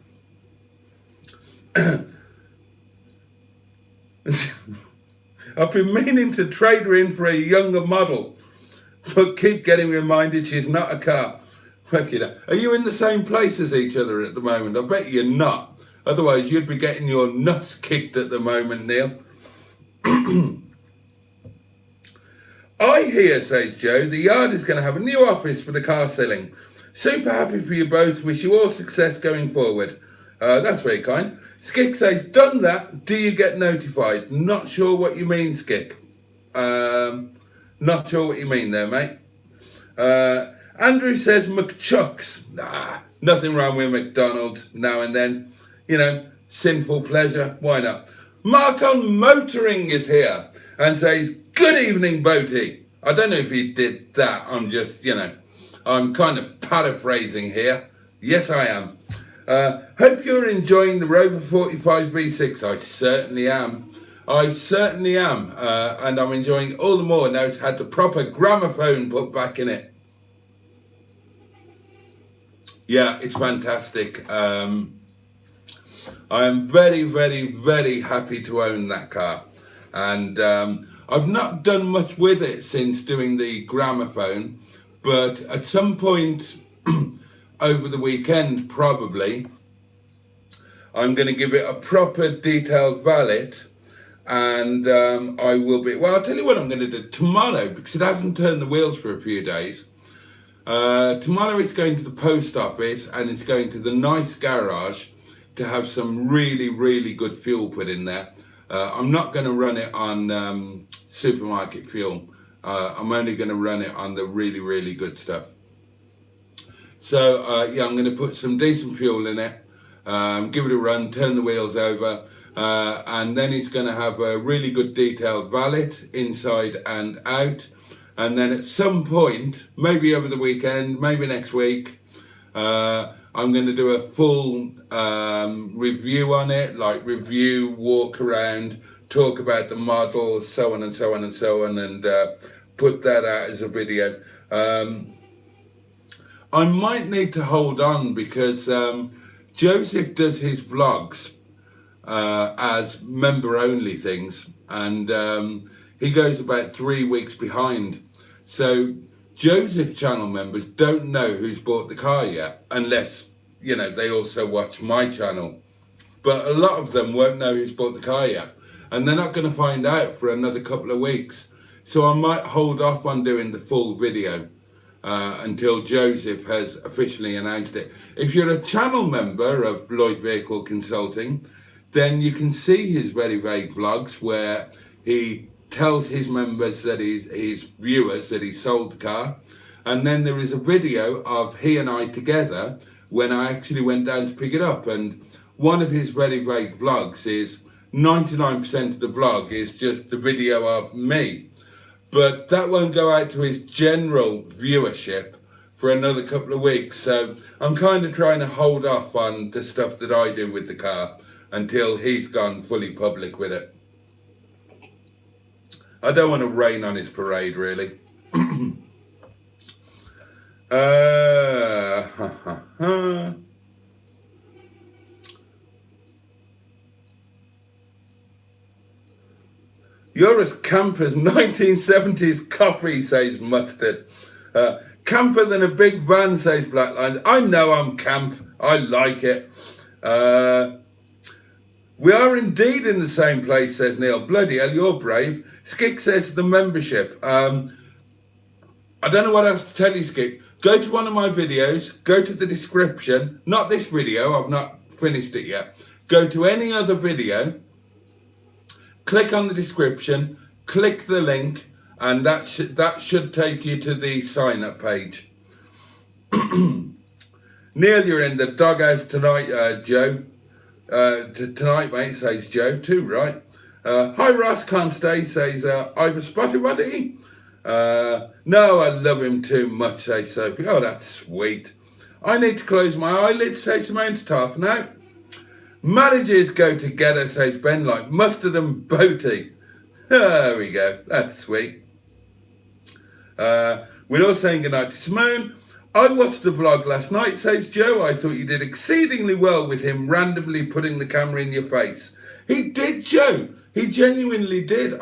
I've been meaning to trade her in for a younger model, but keep getting reminded she's not a car. Are you in the same place as each other at the moment? I bet you're not. Otherwise, you'd be getting your nuts kicked at the moment, Neil. I hear, says Joe, the yard is going to have a new office for the car selling. Super happy for you both. Wish you all success going forward. That's very kind. Skick says, done that. Do you get notified? Not sure what you mean, Skick. Not sure what you mean there, mate. Andrew says, McChucks. Nah, nothing wrong with McDonald's now and then. You know, sinful pleasure. Why not? Mark on Motoring is here and says, good evening, Boaty. I don't know if he did that. I'm just, you know, I'm kind of paraphrasing here. Yes, I am. Hope you're enjoying the Rover 45 V6. I certainly am. I certainly am. And I'm enjoying it all the more now it's had the proper gramophone put back in it. Yeah, it's fantastic. I am very, very, very happy to own that car. And I've not done much with it since doing the gramophone, but at some point over the weekend, probably, I'm going to give it a proper detailed valet and I will be, well, I'll tell you what I'm going to do tomorrow, because it hasn't turned the wheels for a few days. Tomorrow it's going to the post office, and it's going to the nice garage to have some really, really good fuel put in there. I'm not going to run it on supermarket fuel. I'm only going to run it on the really, really good stuff. So yeah, I'm going to put some decent fuel in it, give it a run, turn the wheels over, and then it's going to have a really good detailed valet inside and out. And then at some point, maybe over the weekend, maybe next week, I'm going to do a full review on it, like review, walk around, talk about the model, so on and so on and so on, and put that out as a video. I might need to hold on, because Joseph does his vlogs as member only things, and he goes about 3 weeks behind. So Joseph channel members don't know who's bought the car yet, unless, you know, they also watch my channel. But a lot of them won't know who's bought the car yet, and they're not going to find out for another couple of weeks. So I might hold off on doing the full video until Joseph has officially announced it. If you're a channel member of Lloyd Vehicle Consulting, then you can see his very vague vlogs where he tells his members, that his viewers, that he sold the car. And then there is a video of he and I together when I actually went down to pick it up. And one of his very vague vlogs is 99% of the vlog is just the video of me. But that won't go out to his general viewership for another couple of weeks. So I'm kind of trying to hold off on the stuff that I do with the car until he's gone fully public with it. I don't want to rain on his parade, really. You're as camp as 1970s coffee, says Mustard. Camper than a big van, says Black Lines. I know I'm camp. I like it. We are indeed in the same place, says Neil. Bloody hell, you're brave. Skick says the membership. I don't know what else to tell you, Skick. Go to one of my videos, go to the description. Not this video, I've not finished it yet. Go to any other video, click on the description, click the link, and that should take you to the sign up page. Neil, you're in the doghouse tonight, Joe. Tonight, mate, says Joe, too right. Hi, Ross, can't stay, says Ivor Spotty Waddy. No, I love him too much, says Sophie. Oh, that's sweet. I need to close my eyelids, says Samantha Taff. Now, marriages go together, says Ben, like mustard and boaty. There we go, that's sweet. We're all saying goodnight to Simone. I watched the vlog last night, says Joe. I thought you did exceedingly well with him randomly putting the camera in your face. He did, Joe. He genuinely did.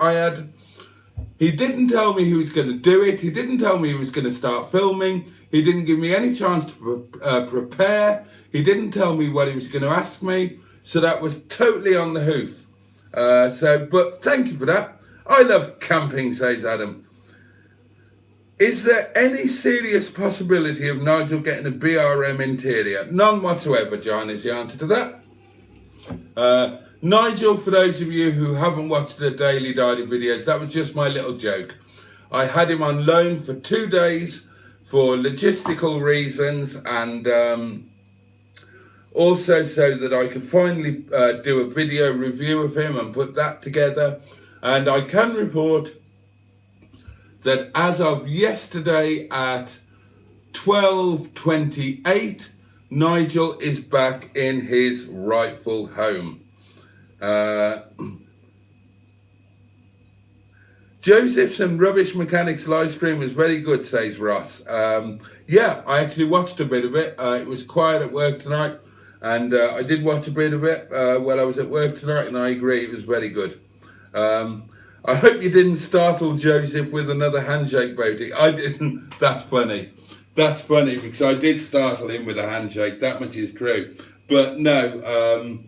He didn't tell me he was going to do it. He didn't tell me he was going to start filming. He didn't give me any chance to prepare. He didn't tell me what he was going to ask me. So that was totally on the hoof. But thank you for that. I love camping, says Adam. Is there any serious possibility of Nigel getting a BRM interior? None whatsoever, John, is the answer to that. Nigel, for those of you who haven't watched the Daily Diary videos, that was just my little joke. I had him on loan for 2 days for logistical reasons, and also so that I could finally do a video review of him and put that together. And I can report that as of yesterday at 12:28, Nigel is back in his rightful home. Joseph's and Rubbish Mechanics live stream was very good, says Ross. Yeah, I actually watched a bit of it. It was quiet at work tonight, and I did watch a bit of it while I was at work tonight, and I agree, it was very good. I hope you didn't startle Joseph with another handshake, Bodie. I didn't. That's funny. That's funny, because I did startle him with a handshake. That much is true. But no,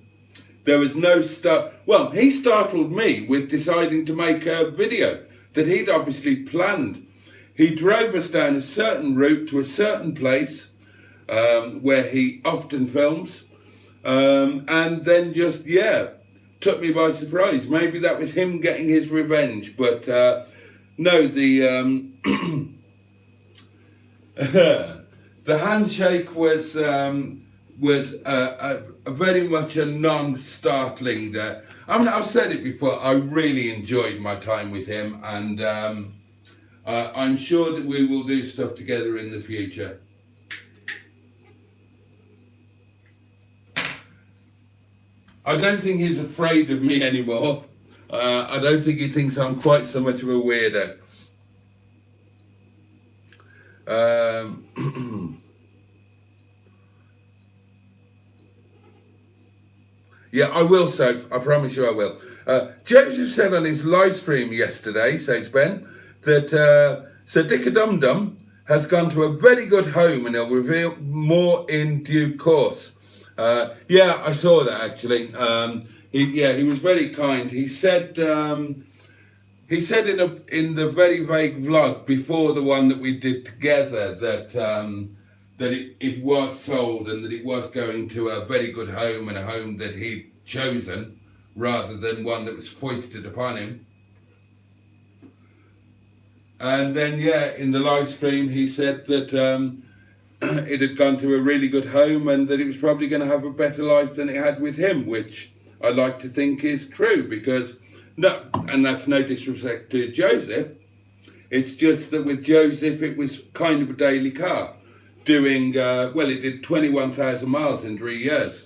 There was no start. Well, he startled me with deciding to make a video that he'd obviously planned. He drove us down a certain route to a certain place where he often films, and then just, took me by surprise. Maybe that was him getting his revenge, but no, the the handshake was very much a non-startling. I mean, I've said it before, I really enjoyed my time with him, and I'm sure that we will do stuff together in the future. I don't think he's afraid of me anymore. I don't think he thinks I'm quite so much of a weirdo. Yeah, I will, Soph. I promise you I will. Joseph said on his live stream yesterday, says Ben, that Sir Dick-a-Dum-Dum has gone to a very good home and he'll reveal more in due course. Yeah, I saw that actually. He was very kind. He said in the very vague vlog before the one that we did together that it was sold and that it was going to a very good home and a home that he'd chosen rather than one that was foisted upon him. And then, in the live stream, he said that it had gone to a really good home and that it was probably going to have a better life than it had with him, which I like to think is true, because, no, and that's no disrespect to Joseph, it's just that with Joseph it was kind of a daily car, doing, it did 21,000 miles in 3 years.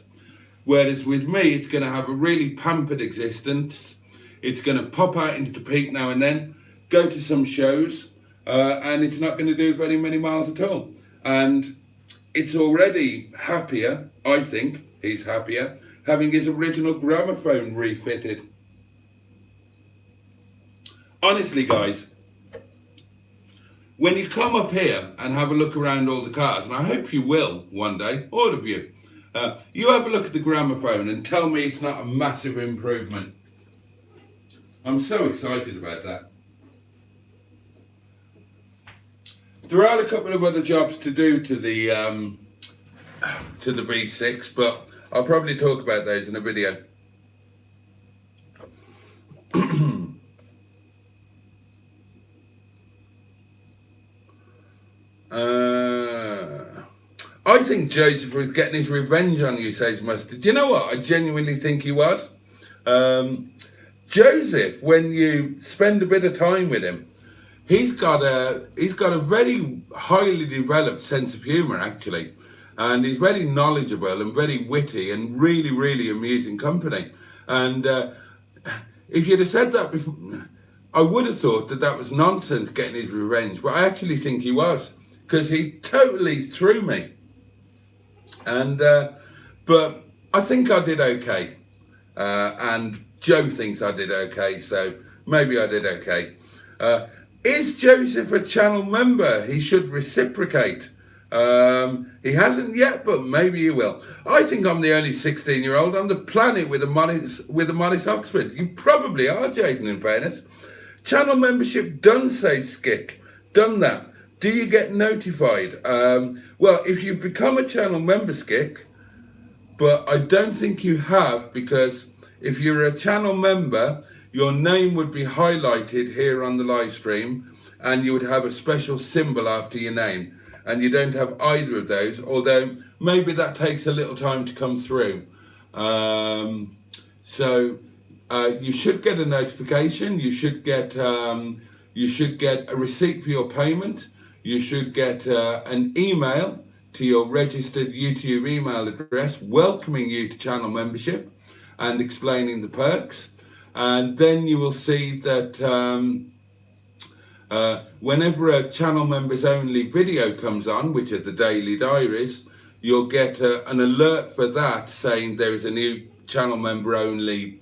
Whereas with me, it's going to have a really pampered existence. It's going to pop out into the peak now and then, go to some shows, and it's not going to do very many miles at all. And it's already happier, I think he's happier, having his original gramophone refitted. Honestly, guys, when you come up here and have a look around all the cars, and I hope you will one day, all of you, you have a look at the gramophone and tell me it's not a massive improvement. I'm so excited about that. There are a couple of other jobs to do to the V6, but I'll probably talk about those in a video. I think Joseph was getting his revenge on you, says Mustard. Do you know what? I genuinely think he was. Joseph, when you spend a bit of time with him, he's got a very highly developed sense of humour, actually, and he's very knowledgeable and very witty and really, really amusing company. And if you'd have said that before, I would have thought that was nonsense, getting his revenge, but I actually think he was, because he totally threw me. And but I think I did okay, and Joe thinks I did okay, so maybe I did okay. Is Joseph a channel member? He should reciprocate. He hasn't yet, but maybe he will. I think I'm the only 16-year-old on the planet with a modest Oxford. You probably are, Jaden, in fairness. Channel membership done, says Skick. Done that. Do you get notified? Well, if you've become a channel member, Skick, but I don't think you have, because if you're a channel member, your name would be highlighted here on the live stream, and you would have a special symbol after your name. And you don't have either of those, although maybe that takes a little time to come through. So you should get a notification. You should get a receipt for your payment. You should get an email to your registered YouTube email address welcoming you to channel membership and explaining the perks. And then you will see that whenever a channel members only video comes on, which are the daily diaries, you'll get an alert for that saying there is a new channel member only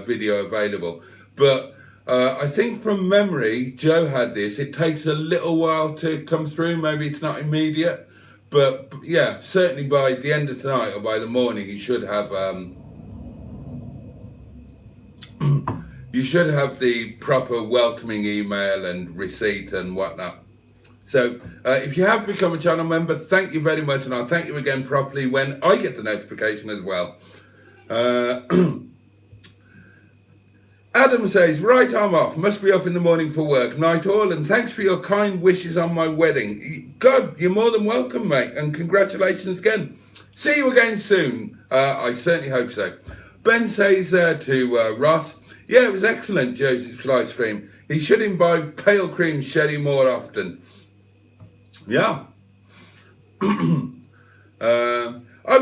video available. But I think from memory, Joe had this. It takes a little while to come through. Maybe it's not immediate, but yeah, certainly by the end of tonight or by the morning, you should have you should have the proper welcoming email and receipt and whatnot. So if you have become a channel member, thank you very much, and I'll thank you again properly when I get the notification as well. Adam says, right, I'm off. Must be up in the morning for work. Night all, and thanks for your kind wishes on my wedding. God, you're more than welcome, mate, and congratulations again. See you again soon. I certainly hope so. Ben says to Ross, yeah, it was excellent, Joseph's live stream. He should imbibe pale cream sherry more often. Yeah. I've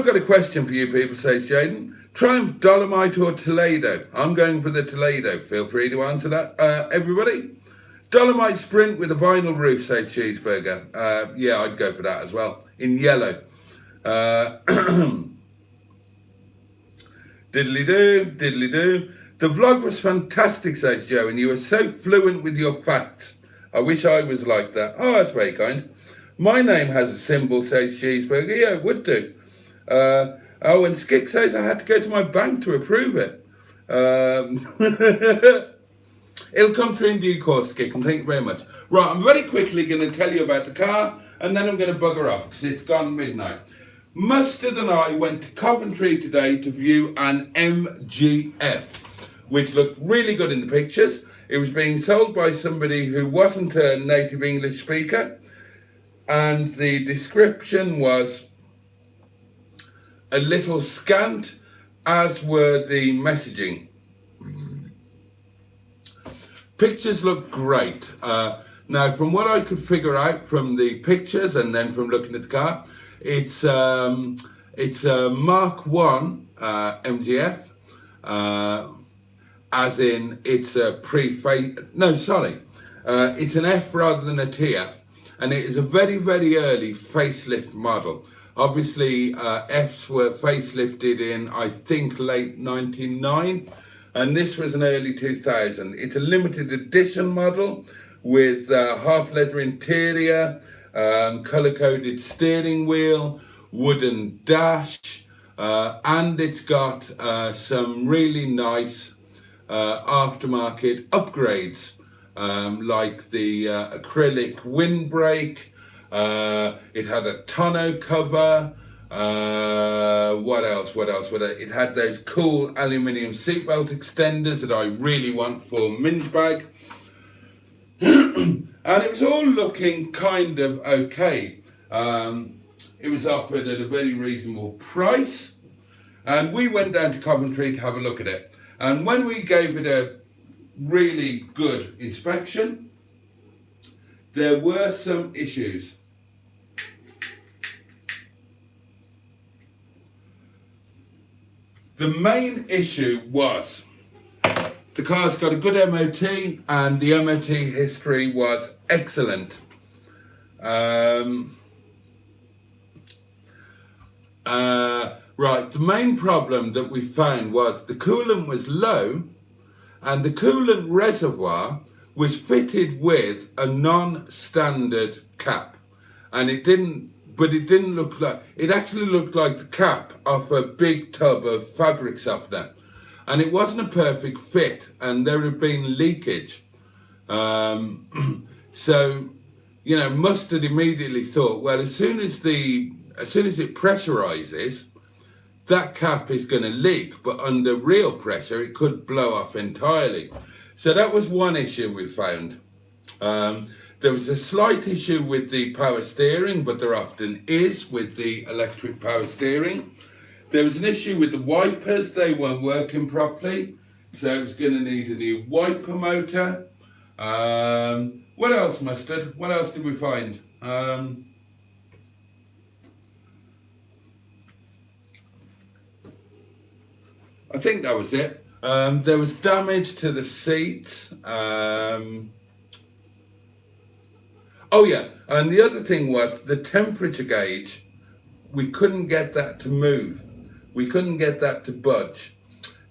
got a question for you people, says Jaden. Triumph, Dolomite or Toledo? I'm going for the Toledo. Feel free to answer that, everybody. Dolomite Sprint with a vinyl roof, says Cheeseburger. Yeah, I'd go for that as well. In yellow. Diddly-do, diddly-do. The vlog was fantastic, says Joe, and you were so fluent with your facts. I wish I was like that. Oh, that's very kind. My name has a symbol, says Cheeseburger. Yeah, it would do. Oh, and Skick says I had to go to my bank to approve it. It'll come through in due course, Skick, and thank you very much. Right, I'm very quickly going to tell you about the car, and then I'm going to bugger off because it's gone midnight. Mustard and I went to Coventry today to view an MGF, which looked really good in the pictures. It was being sold by somebody who wasn't a native English speaker, and the description was a little scant, as were the messaging. Pictures look great. Now, from what I could figure out from the pictures and then from looking at the car, it's a Mark 1 MGF, as in it's a pre-face. No, sorry, it's an F rather than a TF, and it is a very, very early facelift model. Obviously, Fs were facelifted in, I think, late 99, and this was an early 2000. It's a limited edition model with half leather interior, colour-coded steering wheel, wooden dash, and it's got some really nice aftermarket upgrades, like the acrylic windbreak. It had a tonneau cover. What else? It had those cool aluminium seatbelt extenders that I really want for Minge Bag. And it was all looking kind of okay. It was offered at a very reasonable price. And we went down to Coventry to have a look at it. And when we gave it a really good inspection, there were some issues. The main issue was the car's got a good MOT, and the MOT history was excellent. Right, the main problem that we found was the coolant was low, and the coolant reservoir was fitted with a non-standard cap, and it didn't look like, it actually looked like the cap off a big tub of fabric softener, and it wasn't a perfect fit, and there had been leakage. So, you know, Mustard immediately thought, well, as soon as it pressurizes, that cap is going to leak, but under real pressure, it could blow off entirely. So that was one issue we found. There was a slight issue with the power steering, but there often is with the electric power steering. There was an issue with the wipers. They weren't working properly, so it was going to need a new wiper motor. What else, Mustard? What else did we find? I think that was it. There was damage to the seats. Oh yeah, and the other thing was the temperature gauge. We couldn't get that to move. We couldn't get that to budge.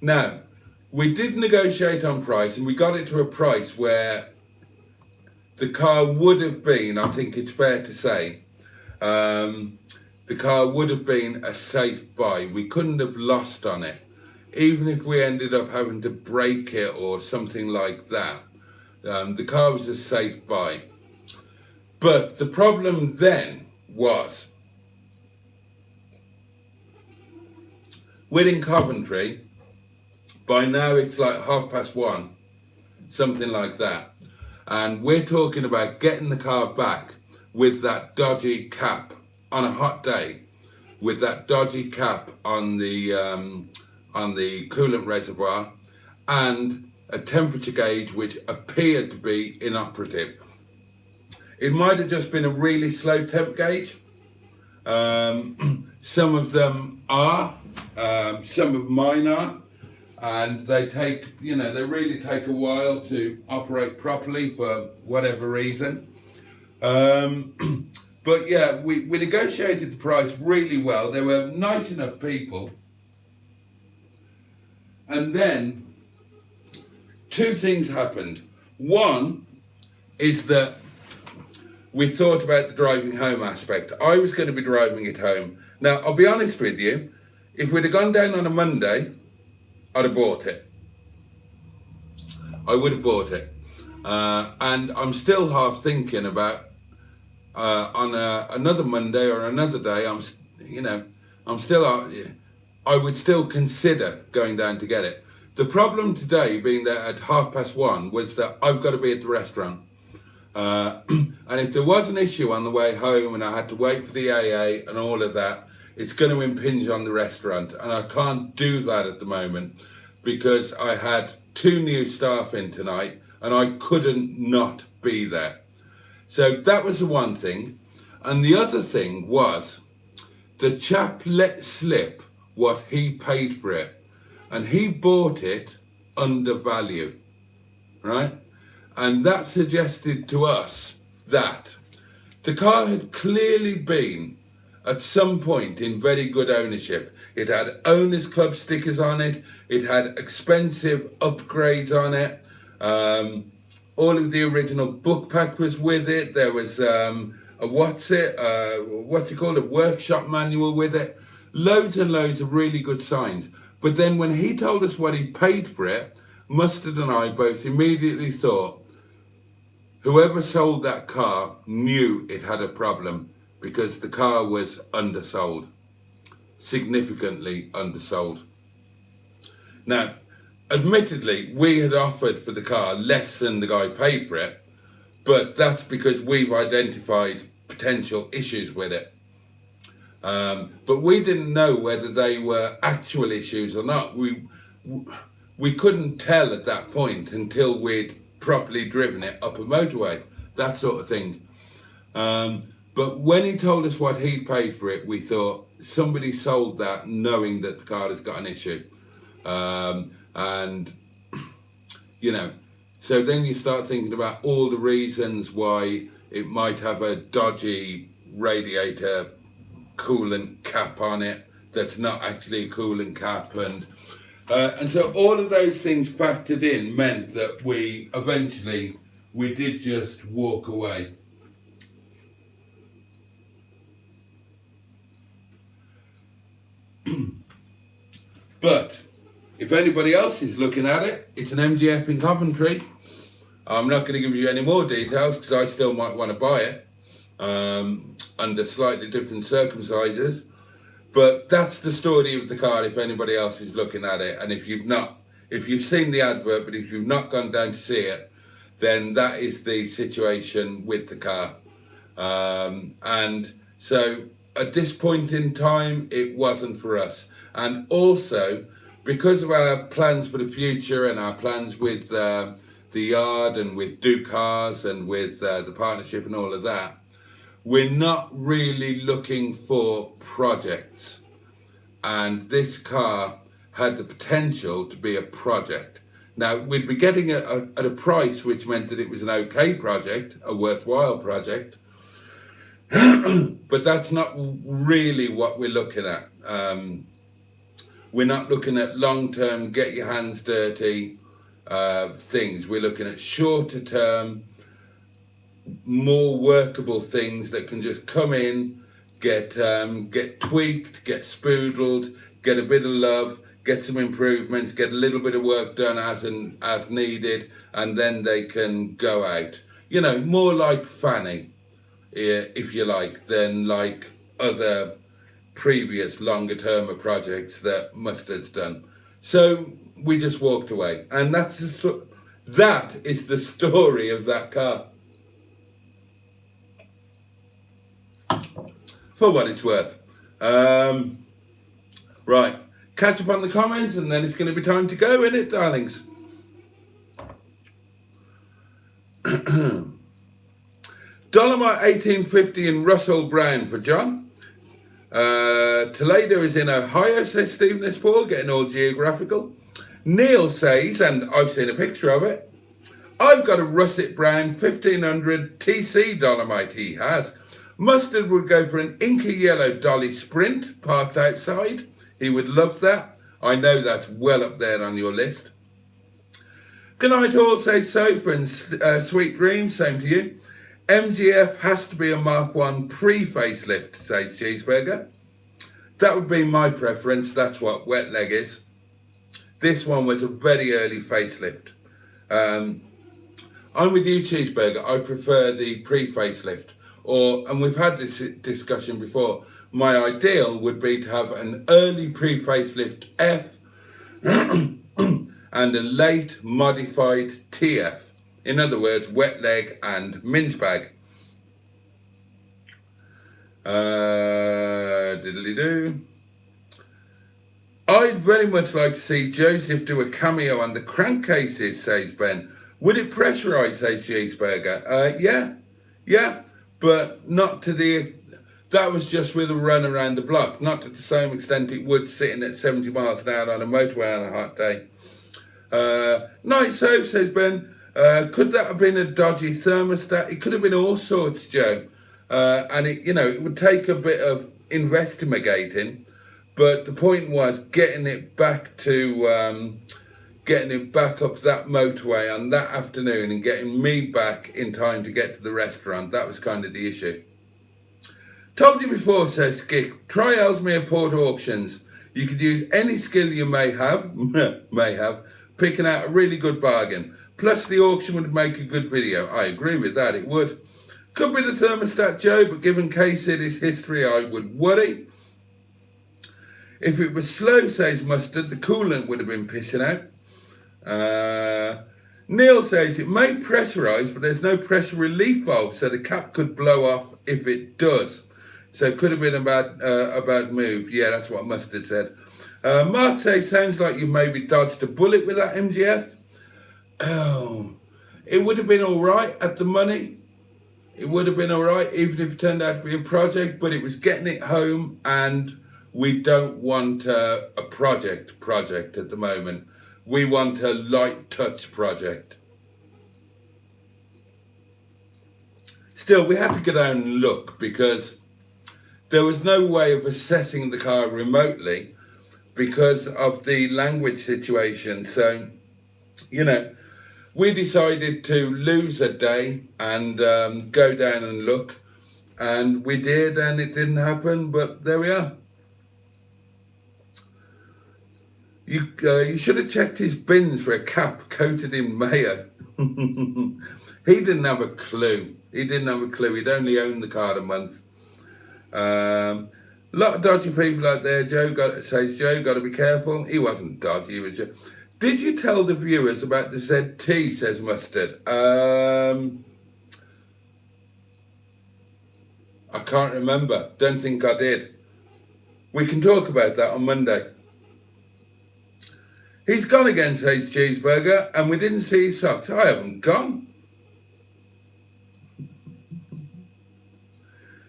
Now, we did negotiate on price, and we got it to a price where the car would have been, I think it's fair to say, the car would have been a safe buy. We couldn't have lost on it. even if we ended up having to break it or something like that, the car was a safe buy. But the problem then was, we're in Coventry, by now it's like 1:30, something like that. And we're talking about getting the car back with that dodgy cap on a hot day, with that dodgy cap on the coolant reservoir, and a temperature gauge which appeared to be inoperative. It might have just been a really slow temp gauge. Some of them are, some of mine are, and they really take a while to operate properly for whatever reason. But yeah, we negotiated the price really well. They were nice enough people. And then two things happened. One is that we thought about the driving home aspect. I was going to be driving it home. Now, I'll be honest with you, if we'd have gone down on a Monday, I'd have bought it. I would have bought it. And I'm still half thinking about on another Monday or another day, I would still consider going down to get it. The problem today being that at 1:30 was that I've got to be at the restaurant. And if there was an issue on the way home and I had to wait for the AA and all of that, it's going to impinge on the restaurant. And I can't do that at the moment because I had 2 new staff in tonight and I couldn't not be there. So that was the one thing. And the other thing was the chap let slip what he paid for it. And he bought it under value, right? And that suggested to us that the car had clearly been at some point in very good ownership. It had owners club stickers on it. It had expensive upgrades on it. All of the original book pack was with it. There was a workshop manual with it. Loads and loads of really good signs. But then when he told us what he paid for it, Mustard and I both immediately thought, whoever sold that car knew it had a problem because the car was undersold, significantly undersold. Now, admittedly, we had offered for the car less than the guy paid for it, but that's because we've identified potential issues with it. But we didn't know whether they were actual issues or not. We couldn't tell at that point until we'd properly driven it up a motorway, that sort of thing. But when he told us what he'd paid for it, we thought somebody sold that knowing that the car has got an issue. So then you start thinking about all the reasons why it might have a dodgy radiator coolant cap on it that's not actually a coolant cap, and so all of those things factored in meant that we did just walk away. But if anybody else is looking at it, it's an MGF in Coventry. I'm not going to give you any more details because I still might want to buy it under slightly different circumstances. But that's the story of the car if anybody else is looking at it. And if you've seen the advert, but if you've not gone down to see it, then that is the situation with the car. And so at this point in time, it wasn't for us. And also, because of our plans for the future and our plans with the yard and with Do Cars and with the partnership and all of that, we're not really looking for projects. And this car had the potential to be a project. Now, we'd be getting it at a price which meant that it was an okay project, a worthwhile project. But that's not really what we're looking at. We're not looking at long-term, get your hands dirty things. We're looking at shorter term, more workable things that can just come in, get tweaked, get spoodled, get a bit of love, get some improvements, get a little bit of work done as needed, and then they can go out. You know, more like Fanny, if you like, than like other previous longer term projects that Mustard's done. So we just walked away, and that is the story of that car. For what it's worth. Right, catch up on the comments, and then it's going to be time to go, isn't it, darlings? Dolomite 1850 in Russell Brown for John. Toledo is in Ohio, says Stephen S. Paul, getting all geographical. Neil says, and I've seen a picture of it, I've got a Russet Brown 1500 TC Dolomite he has. Mustard would go for an inky yellow Dolly Sprint parked outside. He would love that. I know that's well up there on your list. Good night all, says Soph, and Sweet Dreams, same to you. MGF has to be a Mark 1 pre-facelift, says Cheeseburger. That would be my preference. That's what Wet Leg is. This one was a very early facelift. I'm with you, Cheeseburger. I prefer the pre-facelift. And we've had this discussion before. My ideal would be to have an early pre-facelift F and a late modified TF. In other words, Wet Leg and Minge Bag. Diddly-doo. I'd very much like to see Joseph do a cameo on the crankcases, says Ben. Would it pressurise, says Cheeseburger? Yeah, but not to the... That was just with a run around the block, not to the same extent it would sitting at 70 miles an hour on a motorway on a hot day. Night soap, says Ben. Could that have been a dodgy thermostat? It could have been all sorts, Joe. And it would take a bit of investigating, but the point was getting it back up that motorway on that afternoon and getting me back in time to get to the restaurant. That was kind of the issue. Told you before, says Skick. Try Ellesmere Port Auctions. You could use any skill you may have, picking out a really good bargain. Plus the auction would make a good video. I agree with that, it would. Could be the thermostat, Joe, but given K-City's history, I would worry. If it was slow, says Mustard, the coolant would have been pissing out. Neil says it may pressurise, but there's no pressure relief valve, so the cap could blow off if it does. So it could have been a bad move. Yeah, that's what Mustard said. Mark says, sounds like you maybe dodged a bullet with that MGF. Oh, it would have been all right at the money. It would have been all right, even if it turned out to be a project, but it was getting it home, and we don't want a project at the moment. We want a light touch project. Still, we had to go down and look because there was no way of assessing the car remotely because of the language situation. So, we decided to lose a day and go down and look. And we did, and it didn't happen, but there we are. You should have checked his bins for a cap coated in mayo. He didn't have a clue. He'd only owned the car a month. A lot of dodgy people out there. Joe, got to be careful. He wasn't dodgy, he was just... Did you tell the viewers about the ZT, says Mustard? I can't remember. Don't think I did. We can talk about that on Monday. He's gone again, says Cheeseburger, and we didn't see his socks. I haven't gone.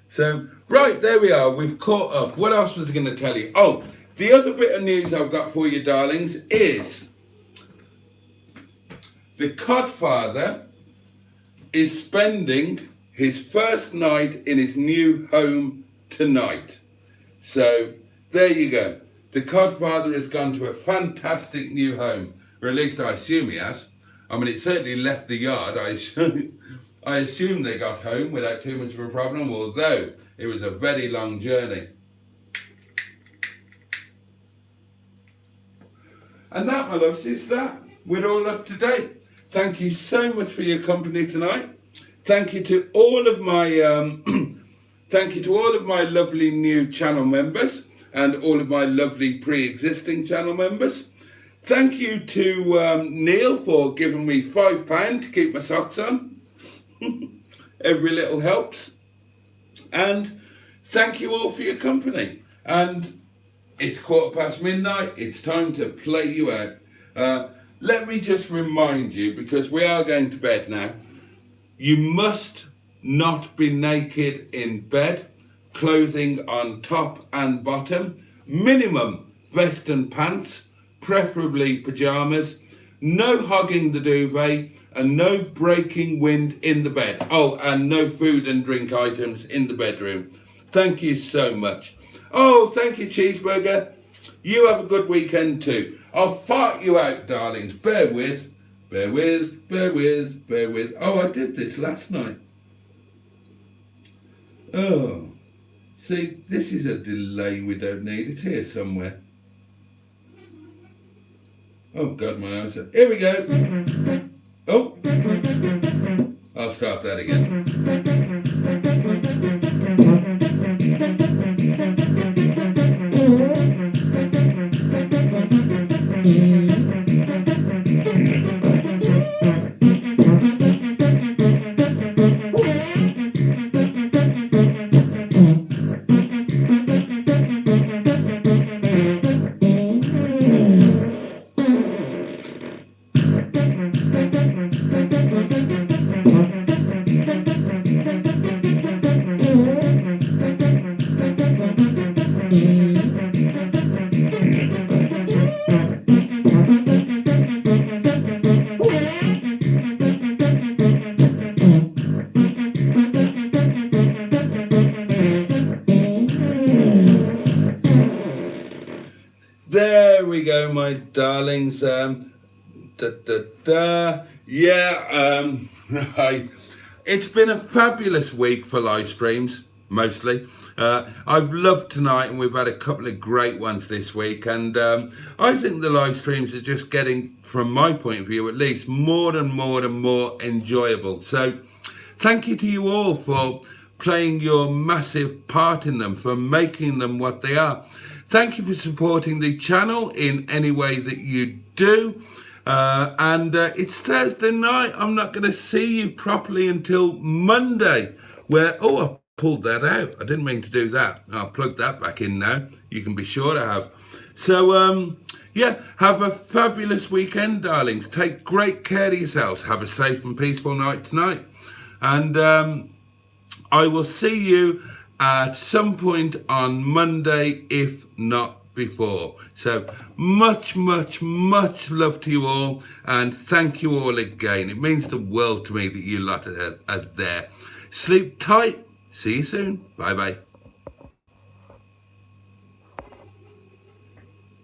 So, right, there we are. We've caught up. What else was I going to tell you? Oh, the other bit of news I've got for you, darlings, is the Codfather is spending his first night in his new home tonight. So, there you go. The Codfather has gone to a fantastic new home, or at least I assume he has. I mean, it certainly left the yard. I assume they got home without too much of a problem, although it was a very long journey. And that, my loves, is that. We're all up to date. Thank you so much for your company tonight. Thank you to all of my lovely new channel members and all of my lovely pre-existing channel members. Thank you to Neil for giving me £5 to keep my socks on. Every little helps. And thank you all for your company. And it's midnight. It's time to play you out. Let me just remind you, because we are going to bed now, you must not be naked in bed, clothing on top and bottom, minimum vest and pants, preferably pyjamas, no hugging the duvet, and no breaking wind in the bed. Oh, and no food and drink items in the bedroom. Thank you so much. Oh, thank you, Cheeseburger. You have a good weekend too. I'll fart you out, darlings. Bear with. Oh, I did this last night. Oh, see, this is a delay we don't need. It's here somewhere. Oh, God, my eyes are... Here we go. Oh. I'll start that again. There we go, my darlings. Right. It's been a fabulous week for live streams, mostly. I've loved tonight, and we've had a couple of great ones this week. And I think the live streams are just getting, from my point of view at least, more and more enjoyable. So thank you to you all for playing your massive part in them, for making them what they are. Thank you for supporting the channel in any way that you do. It's Thursday night. I'm not going to see you properly until Monday, where, oh, I pulled that out. I didn't mean to do that. I'll plug that back in now. You can be sure I have. So, yeah, have a fabulous weekend, darlings. Take great care of yourselves. Have a safe and peaceful night tonight. And I will see you at some point on Monday, if not before. So much love to you all, and thank you all again. It means the world to me that you lot are there. Sleep tight. See you soon. Bye bye.